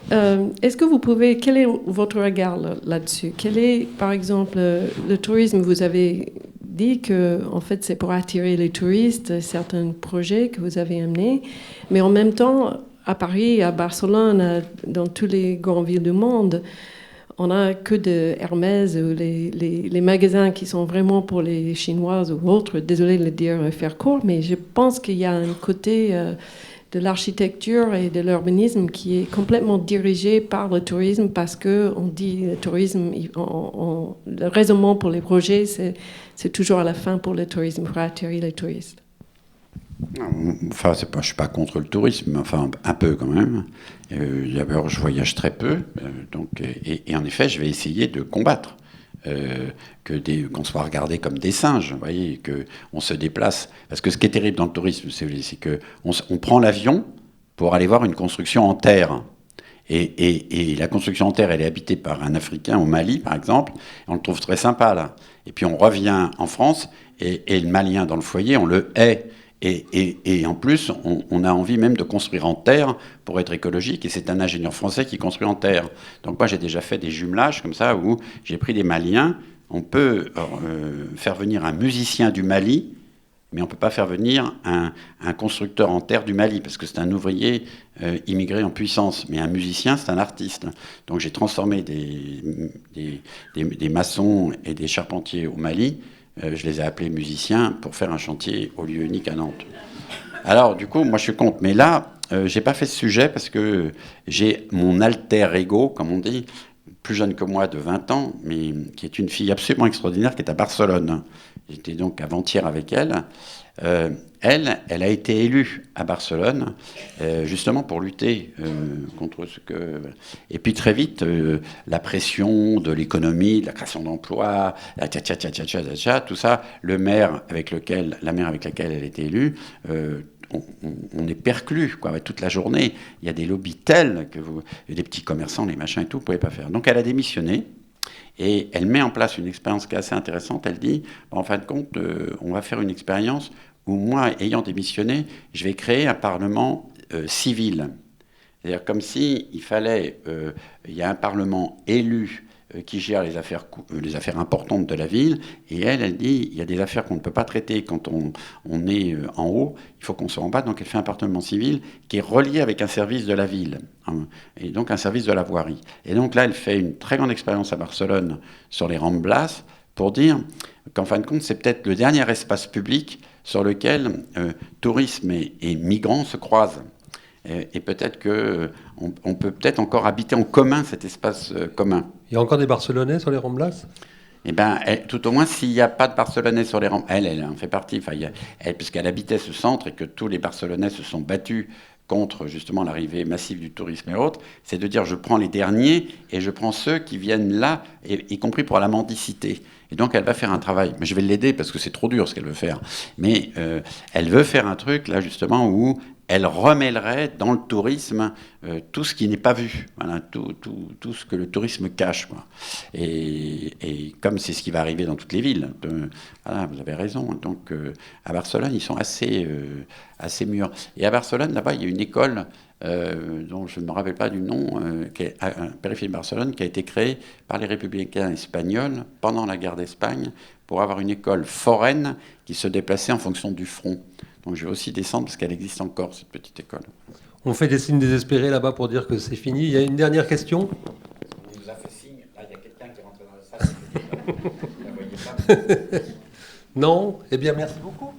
est-ce que vous pouvez... Quel est votre regard là-dessus? Quel est, par exemple, le tourisme? Vous avez dit que, en fait, c'est pour attirer les touristes, certains projets que vous avez amenés. Mais en même temps, à Paris, à Barcelone, dans toutes les grandes villes du monde, on n'a que de Hermès ou les magasins qui sont vraiment pour les Chinoises ou autres. Désolée de le dire, faire court, mais je pense qu'il y a un côté... de l'architecture et de l'urbanisme qui est complètement dirigé par le tourisme parce qu'on dit le tourisme, le raisonnement pour les projets, c'est toujours à la fin pour le tourisme, pour attirer les touristes. Enfin, je ne suis pas contre le tourisme, mais enfin, un peu quand même. D'abord, je voyage très peu, et en effet, je vais essayer de combattre. Qu'on soit regardé comme des singes, vous voyez, qu'on se déplace. Parce que ce qui est terrible dans le tourisme, c'est qu'on prend l'avion pour aller voir une construction en terre. Et la construction en terre, elle est habitée par un Africain au Mali, par exemple, et on le trouve très sympa, là. Et puis on revient en France, et le Malien dans le foyer, on le hait. Et en plus, on a envie même de construire en terre pour être écologique, et c'est un ingénieur français qui construit en terre. Donc moi, j'ai déjà fait des jumelages comme ça, où j'ai pris des Maliens. On peut faire venir un musicien du Mali, mais on ne peut pas faire venir un constructeur en terre du Mali, parce que c'est un ouvrier immigré en puissance. Mais un musicien, c'est un artiste. Donc j'ai transformé des maçons et des charpentiers au Mali. Je les ai appelés musiciens pour faire un chantier au lieu unique à Nantes. Alors, du coup, moi, je suis contre. Mais là, j'ai pas fait ce sujet parce que j'ai mon alter ego, comme on dit, plus jeune que moi de 20 ans, mais qui est une fille absolument extraordinaire, qui est à Barcelone. J'étais donc avant-hier avec elle. Elle a été élue à Barcelone, justement pour lutter contre ce que... Et puis très vite, la pression de l'économie, de la création d'emplois, tout ça, la mère avec laquelle elle a été élue, on est perclus, quoi, toute la journée. Il y a des lobbies tels que des petits commerçants, les machins et tout, vous ne pouvez pas faire. Donc elle a démissionné. Et elle met en place une expérience qui est assez intéressante. Elle dit, en fin de compte, on va faire une expérience où moi, ayant démissionné, je vais créer un parlement civil. C'est-à-dire comme si il fallait, il y a un parlement élu qui gère les affaires importantes de la ville, et elle dit, il y a des affaires qu'on ne peut pas traiter quand on est en haut, il faut qu'on soit en bas, donc elle fait un parlement civil qui est relié avec un service de la ville, hein, et donc un service de la voirie. Et donc là, elle fait une très grande expérience à Barcelone sur les Ramblas, pour dire qu'en fin de compte, c'est peut-être le dernier espace public sur lequel tourisme et migrants se croisent. Et peut-être qu'on peut peut-être encore habiter en commun cet espace commun. Il y a encore des Barcelonais sur les Ramblas ? Eh bien, tout au moins, s'il n'y a pas de Barcelonais sur les Ramblas, elle en fait partie, puisqu'elle habitait ce centre et que tous les Barcelonais se sont battus contre justement l'arrivée massive du tourisme et autres, c'est de dire je prends les derniers et je prends ceux qui viennent là, y compris pour la mendicité. Et donc elle va faire un travail. Mais je vais l'aider parce que c'est trop dur ce qu'elle veut faire. Mais elle veut faire un truc là justement où elle remêlerait dans le tourisme tout ce qui n'est pas vu, voilà, tout ce que le tourisme cache, quoi. Et comme c'est ce qui va arriver dans toutes les villes, voilà, vous avez raison. Donc à Barcelone, ils sont assez mûrs. Et à Barcelone, là-bas, il y a une école dont je ne me rappelle pas du nom, qui est à périphérie de Barcelone, qui a été créée par les républicains espagnols pendant la guerre d'Espagne pour avoir une école foraine qui se déplaçait en fonction du front. Donc je vais aussi descendre parce qu'elle existe encore, cette petite école. On fait des signes désespérés là-bas pour dire que c'est fini. Il y a une dernière question ? On nous a fait signe. Là, il y a quelqu'un qui est rentré dans la salle. Vous ne la voyez pas. Non ? Eh bien, merci beaucoup.